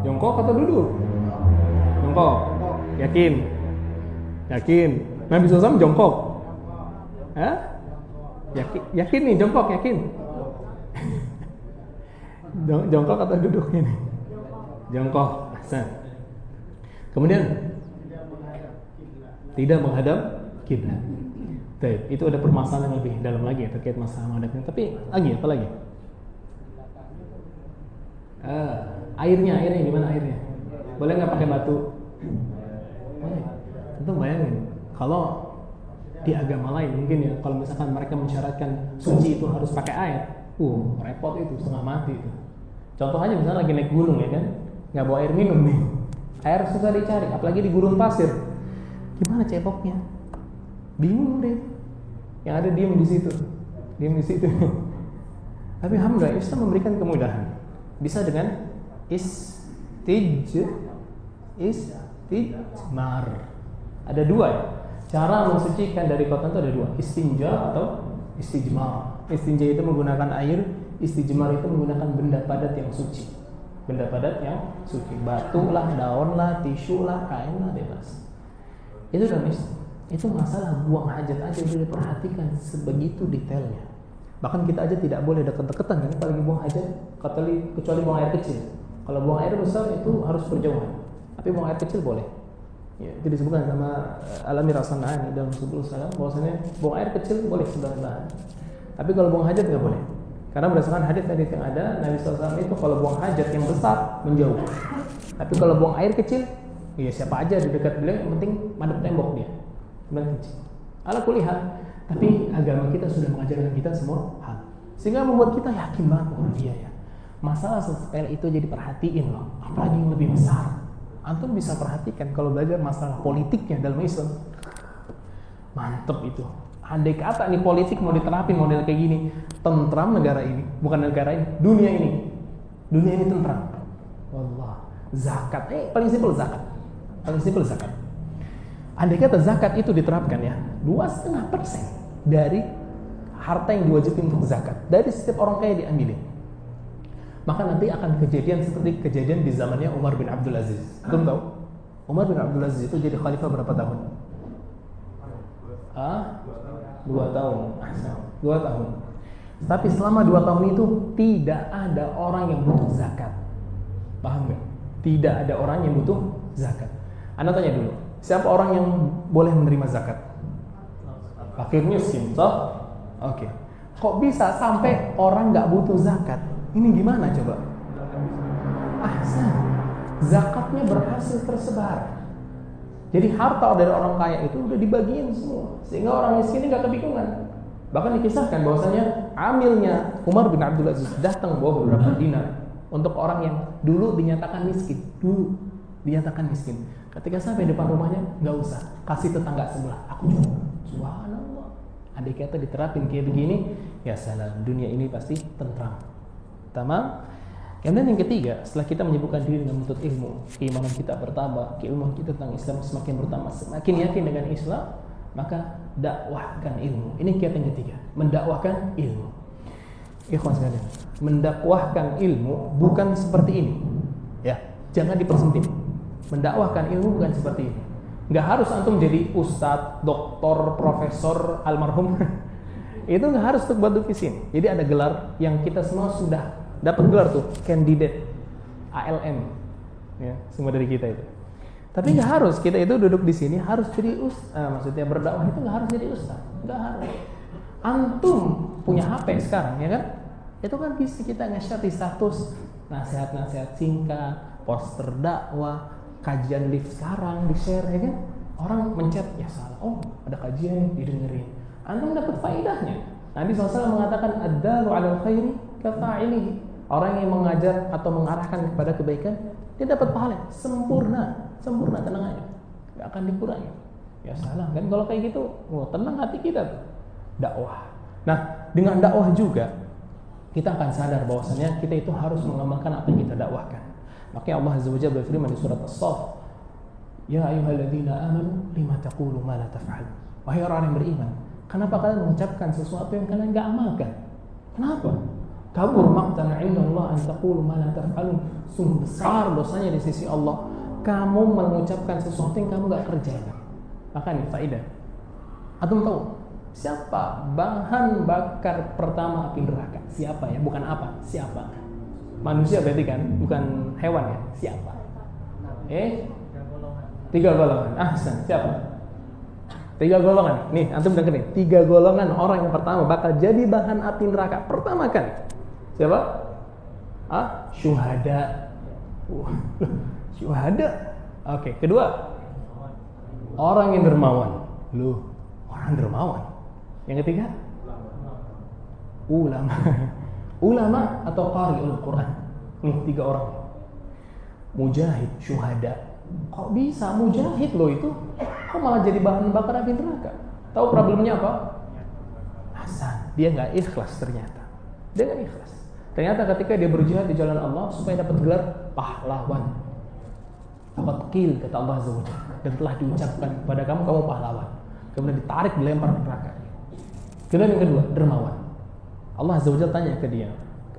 Jongkok atau duduk? Jongkok. Yakin? Yakin? Nabi SAW jongkok? Yakin nih jongkok, yakin? Jongkok atau duduk ini? Jongkok. Kemudian tidak menghadap kiblat. Itu ada permasalahan yang lebih dalam lagi ya, terkait masalah menghadapnya. Tapi lagi apa lagi? Airnya gimana airnya? Boleh nggak pakai batu? Boleh. Tentu bayangin kalau di agama lain mungkin ya, kalau misalkan mereka mensyaratkan suci itu harus pakai air, repot itu, setengah mati itu. Contoh aja misalnya lagi naik gunung ya kan, nggak bawa air minum nih, air susah dicari, apalagi di gurun pasir, gimana cepoknya? Bingung deh. Yang ada diam di situ. Tapi alhamdulillah Islam memberikan kemudahan. Bisa dengan istijmar. Ada dua ya. Cara mensucikan dari kotoran itu ada dua, istinja atau istijmar. Istinja itu menggunakan air, istijmar itu menggunakan benda padat yang suci. Benda padat yang suci, batu lah, daun lah, tisu lah, kain lah, bebas. Itu dalam Islam. Itu masalah buang hajat aja udah diperhatikan sebegitu detailnya. Bahkan kita aja tidak boleh deket-deketan kan apalagi buang hajat, kecuali buang air kecil. Kalau buang air besar itu harus berjauhan. Tapi buang air kecil boleh. Ya, itu disebutkan sama Al-Amir As-San'ani dalam Subul Salam bahwasanya buang air kecil boleh sebahan. Tapi kalau buang hajat nggak boleh. Karena berdasarkan hadis-hadis yang ada, Nabi SAW itu kalau buang hajat yang besar menjauh. Tapi kalau buang air kecil, ya siapa aja di dekat beliau, yang penting madep tembok dia. Buang kecil. Ala kulihat. Tapi agama kita sudah mengajarkan kita semua hal, sehingga membuat kita yakin banget, oh iya ya. Masalah sepele itu jadi perhatiin loh. Apalagi yang lebih besar. Antum bisa perhatikan kalau belajar masalah politiknya dalam Islam. Mantep itu. Andai kata nih politik mau diterapin model kayak gini, tentram negara ini, bukan negara ini, dunia ini tentram. Wallah. Zakat, paling simpel zakat. Andai kata zakat itu diterapkan ya, 2,5% dari harta yang diwajibkan untuk zakat, dari setiap orang kaya diambilin. Maka nanti akan kejadian seperti kejadian di zamannya Umar bin Abdul Aziz. Belum tahu? Umar bin Abdul Aziz itu jadi khalifah berapa tahun? 2 tahun. 2 tahun. Tapi selama 2 tahun itu tidak ada orang yang butuh zakat. Paham gak? Tidak ada orang yang butuh zakat. Anda tanya dulu, siapa orang yang boleh menerima zakat? Fakir miskin, toh? Oke. Kok bisa sampai orang nggak butuh zakat? Ini gimana coba? Zakatnya berhasil tersebar. Jadi harta dari orang kaya itu udah dibagiin semua, sehingga orang miskin ini nggak kebingungan. Bahkan dikisahkan bahwasanya amilnya Umar bin Abdul Aziz datang bawa beberapa dinar untuk orang yang dulu dinyatakan miskin. Ketika sampai depan rumahnya, nggak usah, kasih tetangga sebelah. Aku juga. Subhanallah. Andai kata diterapin kayak begini, ya salam, dunia ini pasti tentram. Tamam. Kemudian yang ketiga, setelah kita menyibukkan diri dengan menuntut ilmu, keimanan kita bertambah, keilmuan kita tentang Islam semakin bertambah, semakin yakin dengan Islam, maka dakwahkan ilmu. Ini kiat yang ketiga, mendakwahkan ilmu. Ikhwan sekalian, mendakwahkan ilmu bukan seperti ini. Ya, jangan dipersempit. Mendakwahkan ilmu bukan seperti ini. Nggak harus antum jadi ustadz, doktor, profesor, almarhum. Itu nggak harus untuk buat di sini. Jadi ada gelar yang kita semua sudah dapat gelar tuh, candidate ALM, ya, semua dari kita itu. Tapi nggak harus kita itu duduk di sini harus jadi maksudnya berdakwah itu nggak harus jadi ustaz, nggak harus. Antum punya HP sekarang, ya kan? Itu kan bisa kita nge-share di status nasihat-nasihat singkat, poster dakwah, kajian live sekarang di-share, ya kan? Orang mencet, ya salah, oh ada kajian didengerin, antum dapat faedahnya. Nabi SAW mengatakan ad-dalu 'alal khairi kafa'ilihi. Orang yang mengajar atau mengarahkan kepada kebaikan, dia dapat pahala sempurna, tenang aja, nggak akan dikurangi. Ya salah kan kalau kayak gitu, tenang hati kita tuh. Dakwah. Nah, dengan dakwah juga kita akan sadar bahwasanya kita itu harus mengamalkan apa yang kita dakwahkan. Makanya Allah Azza wa Jalla berfirman di surat As-Saff, ya ayyuhalladzina amanu lima taqulu ma la taf'alun. Wahai orang yang beriman, kenapa kalian mengucapkan sesuatu yang kalian enggak amalkan? Kenapa? Kabur maqtan 'inda Allah an taqulu ma la taf'alun. Sungguh besar dosanya di sisi Allah kamu mengucapkan sesuatu yang kamu enggak kerjakan. Maka nih faedah. Antum tahu siapa bahan bakar pertama api neraka? Siapa ya? Bukan apa? Siapa? Manusia berarti kan, bukan hewan ya? Siapa? 3 golongan. Ahsan. Siapa? 3 golongan. Nih, antum dengerin. 3 golongan orang yang pertama bakal jadi bahan api neraka pertama kali. Siapa? Syuhada. Syuhada. Oke, kedua, orang yang dermawan. Loh, orang dermawan. Yang ketiga, ulama. Ulama atau qari'ul Quran. Nih 3 orang. Mujahid, syuhada. Kok bisa mujahid loh itu? Kok malah jadi bahan bakar api neraka? Tahu problemnya apa? Hasan, dia nggak ikhlas ternyata. Dia nggak ikhlas. Ternyata ketika dia berjihad di jalan Allah supaya dapat gelar pahlawan, dapat qil kata Allah Azza wa Jalla, dan telah diucapkan kepada kamu pahlawan. Kemudian ditarik dilempar ke neraka. Kemudian yang kedua, dermawan. Allah Azza wa Jalla tanya ke dia,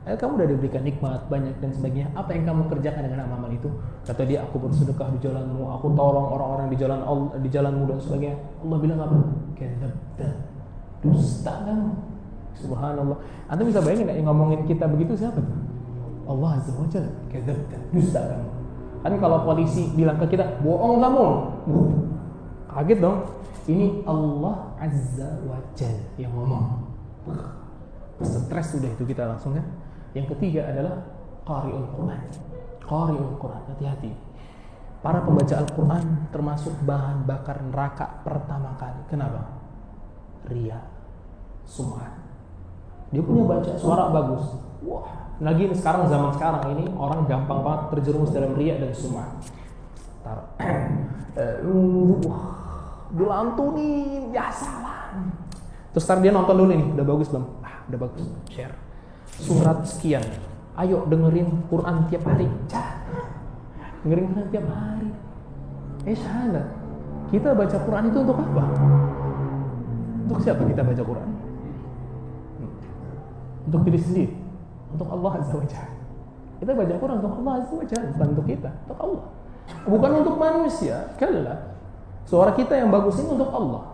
Kamu udah diberikan nikmat banyak dan sebagainya. Apa yang kamu kerjakan dengan amal itu? Kata dia, aku bersedekah di jalanmu, aku tolong orang-orang di jalan Allah, di jalanmu dan sebagainya. Allah bilang apa? Kadzabta, dusta kamu. Subhanallah. Anda bisa bayangin yang ngomongin kita begitu siapa? Allah Azza wa Jalla. Kadzabta, dusta kamu. Kan kalau polisi bilang ke kita, bohong kamu. Kaget dong. Ini Allah Azza wa Jalla yang ngomong. Stres sudah itu kita langsung kan. Yang ketiga adalah qari'ul Quran. Qari'ul Quran, hati-hati. Para pembaca Al-Quran termasuk bahan bakar neraka pertama kali. Kenapa? Riya, sum'ah. Dia punya baca suara bagus. Wah, lagi sekarang zaman sekarang ini orang gampang banget terjerumus dalam riya dan sum'ah. Dilantunin, ya salah. Terus ntar dia nonton dulu nih, udah bagus belum? Udah bagus, share. Surat sekian, ayo dengerin Quran tiap hari. Dengerin Quran tiap hari. Salah. Kita baca Quran itu untuk apa? Untuk siapa kita baca Quran? Untuk diri sendiri, untuk Allah Azza wa Jalla. Kita baca Quran untuk Allah Azza wa Jalla, bukan untuk kita, untuk Allah. Bukan untuk manusia, kalla. Suara kita yang bagus ini untuk Allah.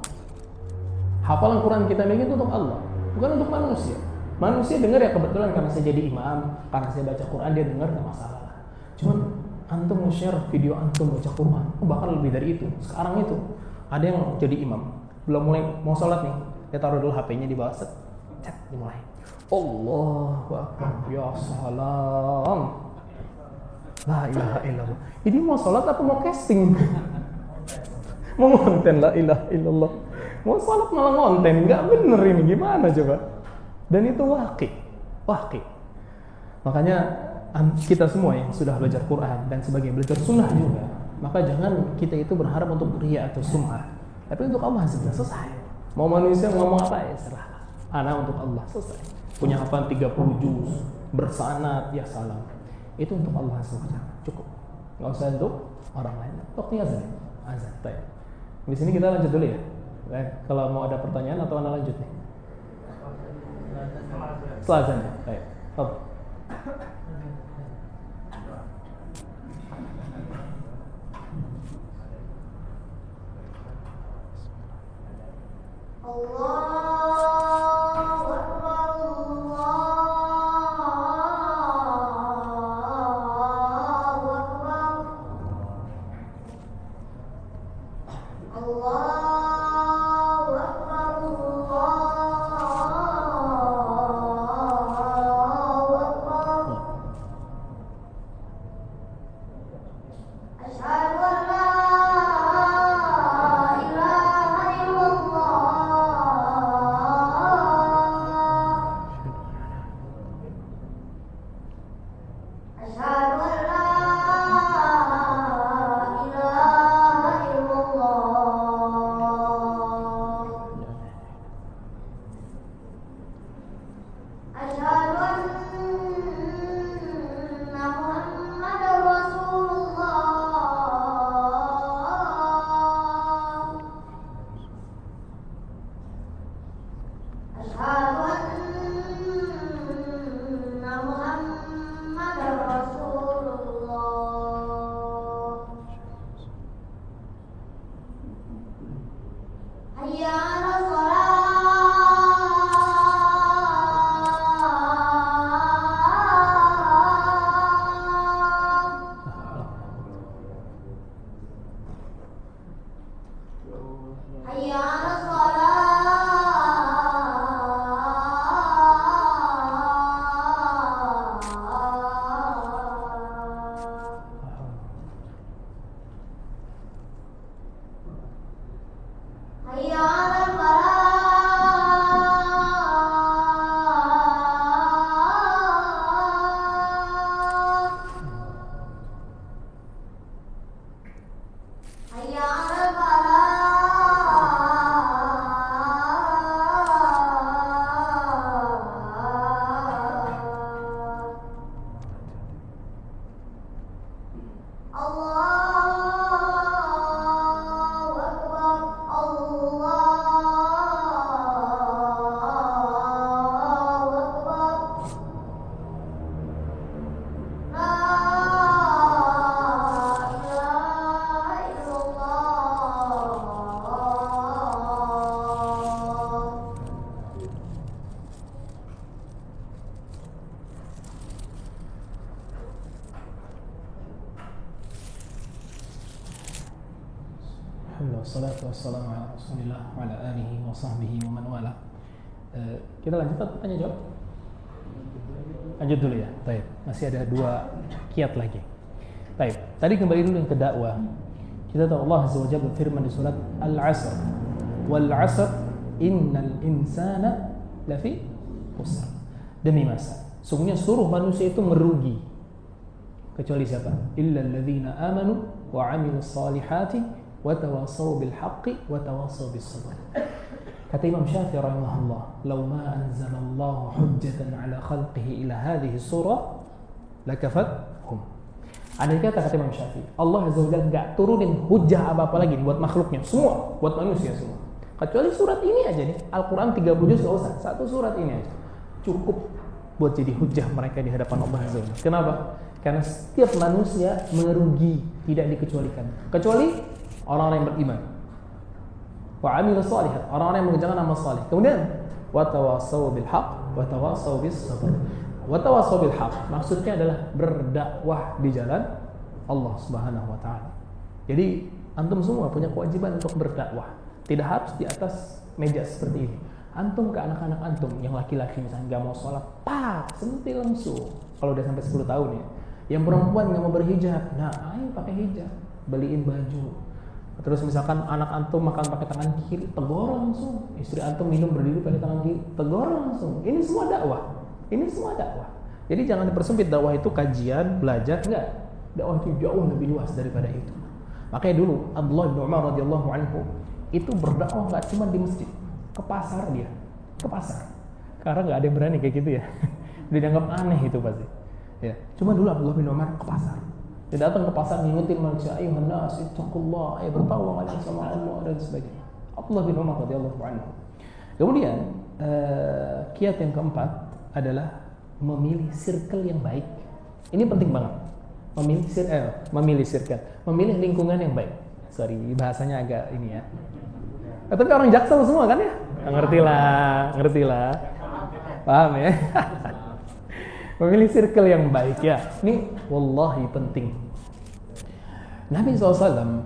Hafalan Quran kita miliki itu untuk Allah, bukan untuk manusia. Manusia dengar ya kebetulan karena saya jadi imam, karena saya baca Quran dia dengar nggak masalah. Cuman antum nge-share video antum baca Quran, bahkan lebih dari itu. Sekarang itu ada yang jadi imam, belum mulai mau sholat nih, dia taruh dulu HP-nya di bawah, set, dimulai. Allahu Akbar, ya salam, la ilaha illallah. Ini mau sholat apa mau casting? Mau konten la ilaha illallah. Mau sholat malah ngonten, nggak bener ini, gimana coba? Dan itu waqi. Makanya kita semua yang sudah belajar Quran dan sebagainya, belajar sunnah juga, maka jangan kita itu berharap untuk riya atau sum'ah, tapi untuk Allah sudah selesai. Mau manusia ngomong apa ya serah. Ana untuk Allah selesai. Punya hafalan 30 juz, bersanad, ya salam. Itu untuk Allah SWT, cukup. Nggak usah untuk orang lain. Waktunya azan. Baik. Di sini kita lanjut dulu ya. Kalau mau ada pertanyaan atau anda lanjut nih? Setelah azan ya. Baik. Allahu Akbar, Allahu Akbar, Allahu Akbar, Allahu Akbar. Asyhadu an la ilaha illallah. Asyhadu an la ilaha illallah. Asyhadu anna Muhammadar Rasulullah. Asyhadu anna Muhammadar Rasulullah. Hayya 'alas shalah. Hayya 'alas shalah. wassalatu wassalamu ala Rasulillah wa ala alihi wa sahbihi wa man wala. Kita lanjut atau tanya jawab? Lanjut dulu ya. Baik, masih ada 2 kiat lagi. Baik, tadi kembali dulu yang ke dakwah. Kita tahu Allah Azza wa Jalla berfirman di surat Al-'Asr. Wal 'asr innal insana lafi khusr. Demi masa, sungguhnya seluruh manusia itu merugi. Kecuali siapa? Illal ladzina amanu wa 'amilus solihati wa tawassaw bil haqqi wa tawassaw bis sabr. Kata Imam Syafi'i rahimahullah, "Law ma anzalallahu hujjatan 'ala khalqihi ila hadhihi surah lakafathum." Andai kata Imam Syafi'i, Allah Azza wa Jalla enggak turunin hujjah apa-apa lagi buat makhluknya, semua, buat manusia semua. Kecuali surat ini aja nih, Al-Qur'an 30 juz enggak usah, satu surat ini aja. Cukup buat jadi hujjah mereka di hadapan Allah Azza wa Jalla. Kenapa? Karena setiap manusia merugi, tidak dikecualikan. Kecuali orang-orang yang beriman. Wa 'amilus shalihat, orang-orang yang mengerjakan amal saleh. Kemudian wa tawassaw bil haqq wa tawassaw bis sabr. Wa tawassaw bil haqq maksudnya adalah berdakwah di jalan Allah Subhanahu wa taala. Jadi antum semua punya kewajiban untuk berdakwah. Tidak harus di atas meja seperti ini. Antum ke anak-anak antum yang laki-laki misalnya enggak mau sholat, sentil langsung. Kalau udah sampai 10 tahun ya. Yang perempuan enggak mau berhijab, nah ayo pakai hijab, beliin baju. Terus misalkan anak antum makan pakai tangan kiri, tegur langsung. Istri antum minum berdiri pakai tangan kiri, tegur langsung. Ini semua dakwah. Ini semua dakwah. Jadi jangan dipersempit dakwah itu kajian, belajar, enggak. Dakwah itu jauh lebih luas daripada itu. Makanya dulu Abdullah bin Umar radhiyallahu anhu itu berdakwah enggak cuma di masjid, ke pasar dia, ke pasar. Karena enggak ada yang berani kayak gitu ya. Dia dianggap aneh itu pasti. Ya, cuma dulu Abdullah bin Umar ke pasar. Dia datang ke pasar ngingetin manusia, "Ayuhan nas, ittaqullah, ayo bertawang kalian sama Allah," dan sebagainya. Abdullah bin Umar radhiyallahu anhu. Kemudian kiat yang keempat adalah memilih circle yang baik. Ini penting banget. Memilih circle, memilih lingkungan yang baik. Sorry, bahasanya agak ini ya. Tapi orang Jaksel semua kan ya? Ngerti lah. Paham ya? Memilih circle yang baik ya. Ini wallahi penting. Nabi SAW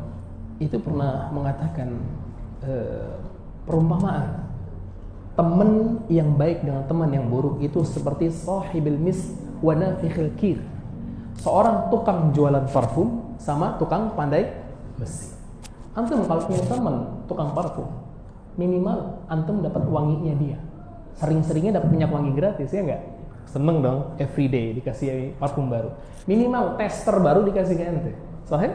itu pernah mengatakan perumpamaan teman yang baik dengan teman yang buruk itu seperti sahibil mis wa nafikhil kir. Seorang tukang jualan parfum sama tukang pandai besi. Antum kalau punya teman tukang parfum, minimal antum dapat wanginya dia. Sering-seringnya dapat minyak wangi gratis ya enggak? Seneng dong, everyday dikasih parfum baru. Minimal tester baru dikasih ke ente. Sahih?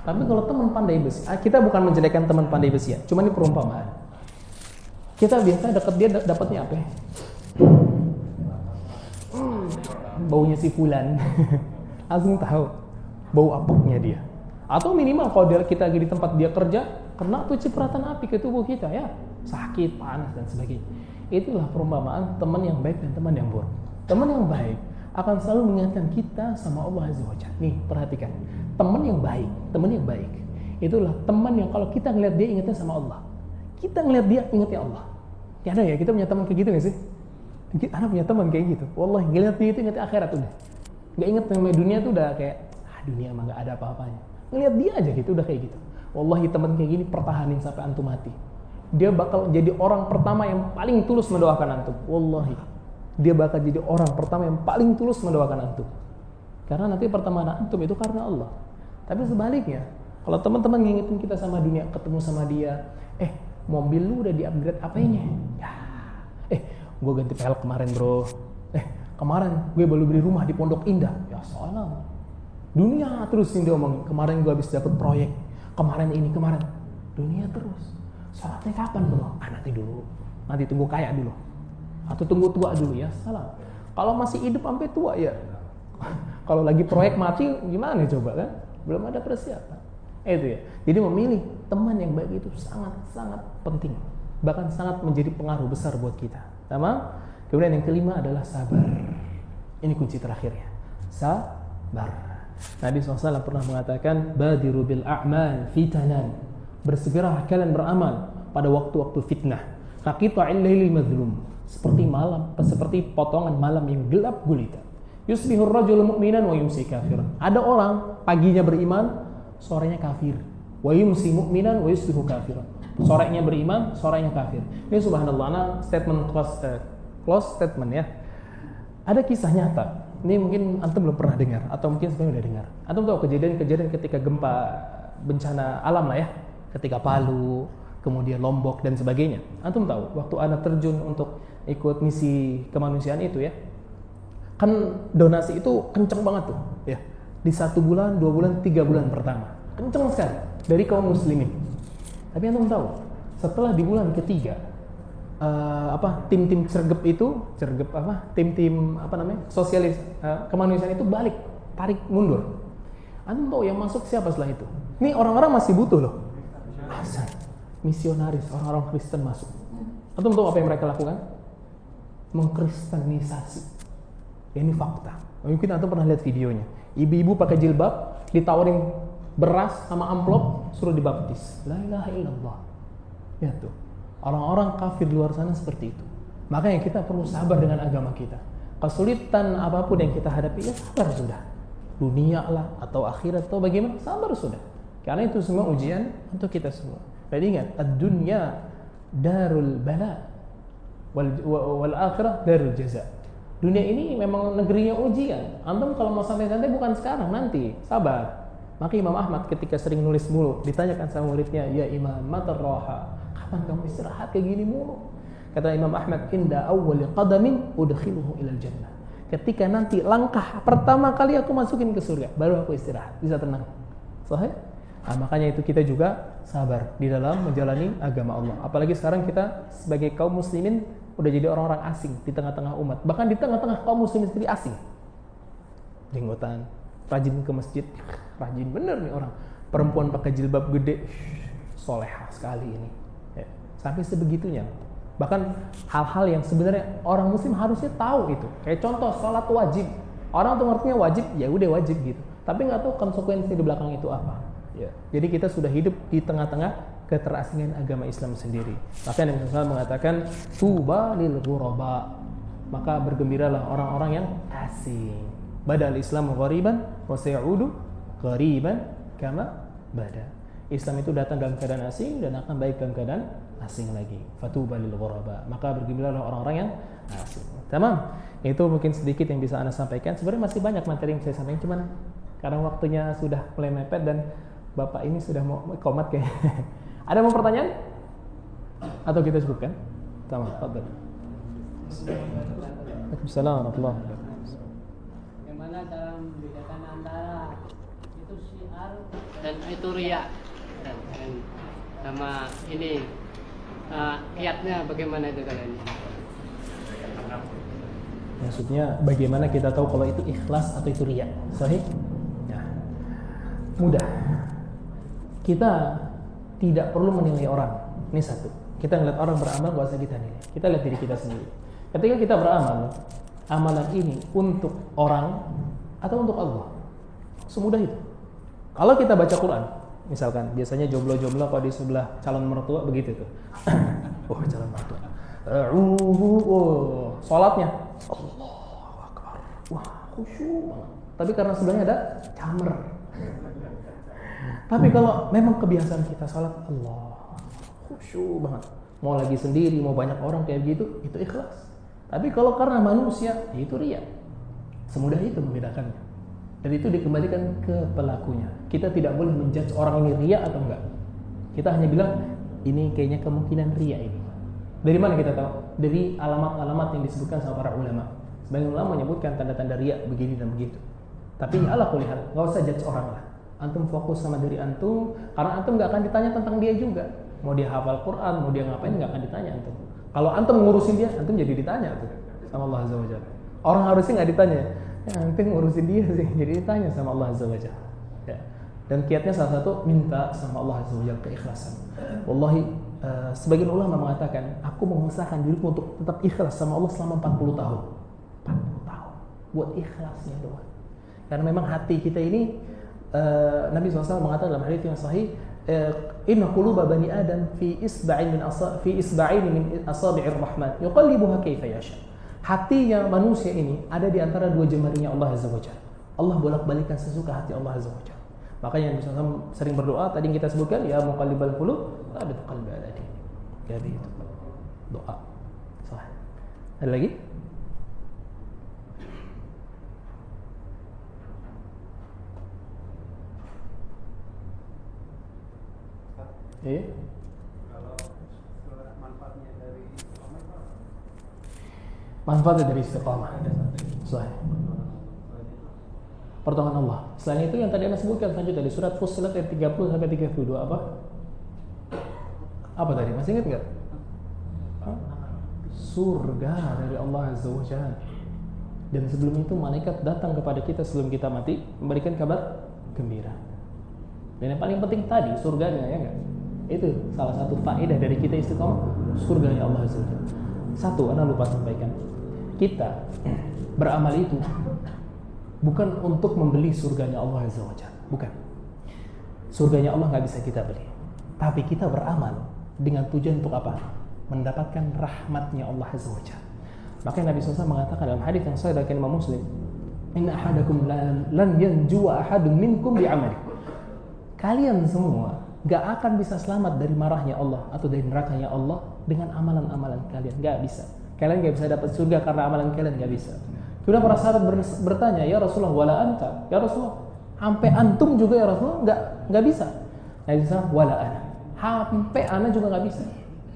Tapi kalau teman pandai besi, kita bukan menjelekan teman pandai besi ya, cuma ini perumpamaan. Kita biasa deket dia dapatnya apa? Baunya si fulan. Langsung tahu bau apeknya dia. Atau minimal kalau kita lagi di tempat dia kerja, kena tuh cipratan api ke tubuh kita ya, sakit, panas dan sebagainya. Itulah perumpamaan teman yang baik dan teman yang buruk. Teman yang baik akan selalu mengingatkan kita sama Allah Azza wa Jalla. Nih, perhatikan. Teman yang baik itulah teman yang kalau kita ngeliat dia ingatnya sama Allah. Kita ngeliat dia ingatnya Allah. Ya ada ya, kita punya teman kayak gitu gak sih? Anak punya teman kayak gitu. Wallahi ngeliat dia itu ingatnya akhirat udah. Gak inget namanya dunia tuh udah kayak dunia emang gak ada apa-apanya. Ngeliat dia aja gitu udah kayak gitu. Wallahi teman kayak gini pertahanin sampai antum mati. Dia bakal jadi orang pertama yang paling tulus mendoakan antum. Wallahi. Dia bakal jadi orang pertama yang paling tulus mendoakan antum. Karena nanti pertemanan antum itu karena Allah. Tapi sebaliknya, kalau teman-teman ngingetin kita sama dunia, ketemu sama dia, mobil lu udah di-upgrade apanya? Ya. Gue ganti pelek kemarin, bro. Kemarin gue baru beli rumah di Pondok Indah. Ya salam. Dunia terus yang dia omongin. Kemarin gue habis dapet proyek. Kemarin ini, kemarin. Dunia terus. Sholatnya kapan, bro? Nanti dulu. Nanti tunggu kaya dulu. Atau tunggu tua dulu ya, salah. Kalau masih hidup sampai tua ya. Kalau lagi proyek mati gimana coba kan? Belum ada persiapan. Itu ya. Jadi memilih teman yang baik itu sangat-sangat penting. Bahkan sangat menjadi pengaruh besar buat kita. Sama. Kemudian yang kelima adalah sabar. Ini kunci terakhirnya. Sabar. Nabi SAW pernah mengatakan, "Badiru bil a'mal fitanan." Bersegeralah kalian beramal pada waktu-waktu fitnah. Kaqita'il lailil madhlum. Seperti potongan malam yang gelap gulita. Yusbihur rajul mu'minan wa yumsi kafiran. Ada orang paginya beriman, sorenya kafir. Wa yumsi mu'minan wa yusbihu kafiran. Sorenya beriman, sorenya kafir. Ini subhanallah, nah statement close statement ya. Ada kisah nyata. Ini mungkin antum belum pernah dengar atau mungkin sebenarnya udah dengar. Antum tahu kejadian-kejadian ketika gempa bencana alam lah ya, ketika Palu, kemudian Lombok dan sebagainya. Antum tahu waktu anak terjun untuk ikut misi kemanusiaan itu ya, kan donasi itu kenceng banget tuh ya. Di 1 bulan, 2 bulan, 3 bulan pertama kenceng sekali dari kaum muslimin. Tapi antum tahu setelah di bulan ketiga tim-tim tim-tim sosialis kemanusiaan itu balik, tarik mundur. Antum tahu yang masuk siapa setelah itu? Ini orang-orang masih butuh loh. Misionaris, orang-orang Kristen masuk. Antum tahu apa yang mereka lakukan? Mengkristenisasi. Ini fakta. Mungkin antum pernah lihat videonya. Ibu-ibu pakai jilbab, ditawarin beras sama amplop, suruh dibaptis. La ilaha illallah. Ya tuh. Orang-orang kafir di luar sana seperti itu. Makanya kita perlu sabar dengan agama kita. Kesulitan apapun yang kita hadapi, ya sabar sudah. Dunia lah, atau akhirat, atau bagaimana, sabar sudah. Karena itu semua ujian untuk kita semua. Dan ingat, ad-dunya darul bala wal akhirah darul jaza. Dunia ini memang negerinya ujian. Antum kalau mau santai-santai bukan sekarang, nanti. Sabar. Maka Imam Ahmad ketika sering nulis mulu, ditanyakan sama muridnya, ya Imam, matar roha, kapan kamu istirahat kayak gini mulu? Kata Imam Ahmad, inda awwali qadamin udkhiluhu ilal jannah. Ketika nanti langkah pertama kali aku masukin ke surga, baru aku istirahat, bisa tenang. Sahih? Nah, makanya itu kita juga sabar di dalam menjalani agama Allah. Apalagi sekarang kita sebagai kaum muslimin udah jadi orang-orang asing di tengah-tengah umat. Bahkan di tengah-tengah kaum muslimin sendiri asing. Jenggotan, rajin ke masjid, rajin bener nih orang. Perempuan pakai jilbab gede, solehah sekali ini. Ya, sampai sebegitunya. Bahkan hal-hal yang sebenarnya orang muslim harusnya tahu itu. Kayak contoh salat wajib. Orang tuh ngertinya wajib, ya udah wajib gitu. Tapi nggak tahu konsekuensi di belakang itu apa. Ya. Jadi kita sudah hidup di tengah-tengah keterasingan agama Islam sendiri. Maka Nabi SAW mengatakan tuba lil ghuraba. Maka bergembiralah orang-orang yang asing. Badal Islam ghariban wa sayaudu ghariban kama bada. Islam itu datang dalam keadaan asing dan akan baik dalam keadaan asing lagi. Fatuba lil ghuraba. Maka bergembiralah orang-orang yang asing. Tamam. Itu mungkin sedikit yang bisa Anda sampaikan. Sebenarnya masih banyak materi yang saya sampaikan, cuman karena waktunya sudah mulai mepet dan Bapak ini sudah mau komat kayaknya. Ada mau pertanyaan? Atau kita cukupkan? Tamam, fadhil. Waalaikumsalam warahmatullahi wabarakatuh. Bagaimana cara membedakan antara itu syiar dan itu riya dan sama ini kiatnya bagaimana itu kalian? Maksudnya bagaimana kita tahu kalau itu ikhlas atau itu riya? Sahih? Ya. Mudah. Kita tidak perlu menilai orang. Ini satu. Kita ngeliat orang beramal, gak usah kita nilai. Kita lihat diri kita sendiri. Ketika kita beramal, amalan ini untuk orang atau untuk Allah? Semudah itu. Kalau kita baca Quran, misalkan biasanya jomblo-jomblo kalau di sebelah calon mertua begitu tuh. Oh, calon mertua. Salatnya Allahu Akbar. Wah, khusyuk banget. Tapi karena sebelahnya ada camer. Tapi kalau memang kebiasaan kita salat Allah khusyuk banget. Mau lagi sendiri, mau banyak orang kayak gitu, itu ikhlas. Tapi kalau karena manusia, itu riya. Semudah itu membedakannya. Dan itu dikembalikan ke pelakunya. Kita tidak boleh menjudge orang ini riya atau enggak. Kita hanya bilang, ini kayaknya kemungkinan riya ini. Dari mana kita tahu? Dari alamat-alamat yang disebutkan sama para ulama. Sebagian ulama menyebutkan tanda-tanda riya begini dan begitu. Tapi ala kulli hal, enggak usah judge orang lah. Antum fokus sama diri antum, karena antum enggak akan ditanya tentang dia juga. Mau dia hafal Quran, mau dia ngapain, enggak akan ditanya antum. Kalau antum ngurusin dia, antum jadi ditanya tuh sama Allah Azza wa Jalla. Orang harusnya enggak ditanya. Ya, antum ngurusin dia sih, jadi ditanya sama Allah Azza wa Jalla. Ya. Dan kiatnya salah satu minta sama Allah Azza wa Jalla keikhlasan. Wallahi sebagian ulama mengatakan, aku mengusahakan diriku untuk tetap ikhlas sama Allah selama 40 tahun. 40 tahun buat ikhlasnya doang. Karena memang hati kita ini Nabi SAW mengatakan dalam hadits yang sahih, inna quluba bani adam fi isba'in min asabi'ir rahman yuqallibuha kaifa yasha. Hatinya manusia ini ada di antara dua jemarinya Allah Azza wa Jalla. Allah bolak-balikan sesuka hati Allah Azza wa Jalla. Makanya Nabi SAW sering berdoa. Tadi yang kita sebutkan, ya muqallibal qulub, tsabbit qalbi ala dinik. Jadi itu doa. Sahih. Ada lagi? Iya. Kalau manfaatnya dari istiqomah itu apa? Manfaatnya dari istiqamah. Sahih. Pertolongan Allah. Selain itu yang tadi Anda sebutkan selanjutnya dari surat Fussilat ayat 30 sampai 32 apa? Apa tadi? Masih ingat enggak? Surga dari Allah Azza wa Jalla. Dan sebelum itu malaikat datang kepada kita sebelum kita mati memberikan kabar gembira. Dan yang paling penting tadi surganya, ya enggak? Itu salah satu faedah dari kita istiqomah, surganya Allah Azza wa Jalla. Satu, Anda lupa sampaikan. Kita beramal itu bukan untuk membeli surganya Allah Azza wa Jalla. Bukan. Surganya Allah nggak bisa kita beli. Tapi kita beramal dengan tujuan untuk apa? Mendapatkan rahmatnya Allah Azza wa Jalla. Makanya Nabi SAW mengatakan dalam hadis yang sahih dari Imam Muslim, Inna ahadakum lan yanjua ahadun minkum bi'amali. Kalian semua gak akan bisa selamat dari marahnya Allah atau dari nerakanya Allah dengan amalan-amalan kalian. Gak bisa. Kalian gak bisa dapat surga karena amalan kalian, gak bisa. Kemudian para sahabat bertanya, ya Rasulullah, wala anta, ya Rasulullah, sampai antum juga ya Rasulullah, nggak bisa. Nabi SAW, wala ana, sampai ana juga nggak bisa.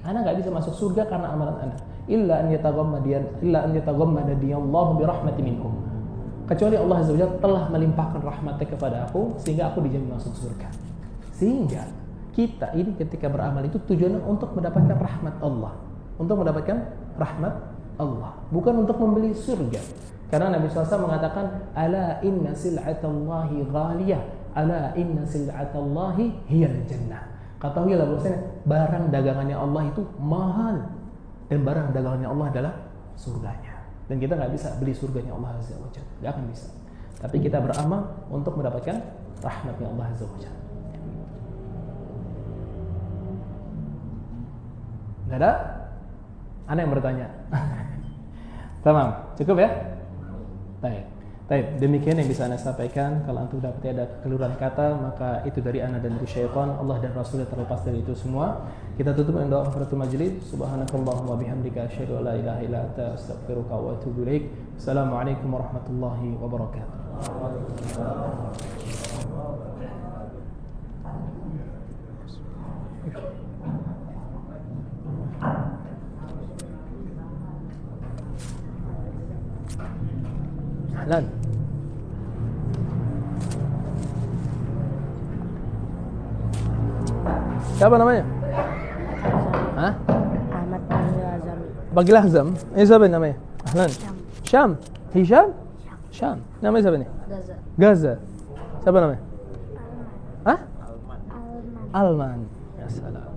Ana nggak bisa masuk surga karena amalan ana. Illa an yataghammada diyallahu bi rahmati minkum. Kecuali Allah Azza wa Jalla telah melimpahkan rahmatnya kepada aku sehingga aku dijamin masuk surga. Sehingga kita ini ketika beramal itu tujuannya untuk mendapatkan rahmat Allah, untuk mendapatkan rahmat Allah, bukan untuk membeli surga. Karena Nabi SAW mengatakan, ala inna sil'atallahi ghaliyah, ala inna sil'atallahi hiyal jannah. Ketahuilah bahwasanya barang dagangannya Allah itu mahal, dan barang dagangannya Allah adalah surganya. Dan kita nggak bisa beli surganya Allah Azza wa Jalla, nggak akan bisa. Tapi kita beramal untuk mendapatkan rahmatnya Allah Azza wa Jalla. Nggak ada? Ana yang bertanya. Tamam, cukup ya? Baik. Demikian yang bisa Anda sampaikan. Kalau antum dapati ada kekeliruan kata, maka itu dari Anda dan dari syaitan. Allah dan Rasulnya terlepas dari itu semua. Kita tutup dengan doa kafaratul majlis. Subhanakallahumma bihamdika asyhadu an la ilaha illa anta astaghfiruka wa atubu ilaik. Assalamualaikum warahmatullahi wabarakatuh. Ahlan. Siapa namanya? Hah? Ahmad Panggil Azami. Panggil Azam. Ini siapa namanya? Ahlan. Syam. Hisham? Syam. Namanya siapa nih? Gaza. Gaza. Siapa namanya? Hah? Alman. Alman. Ya salam.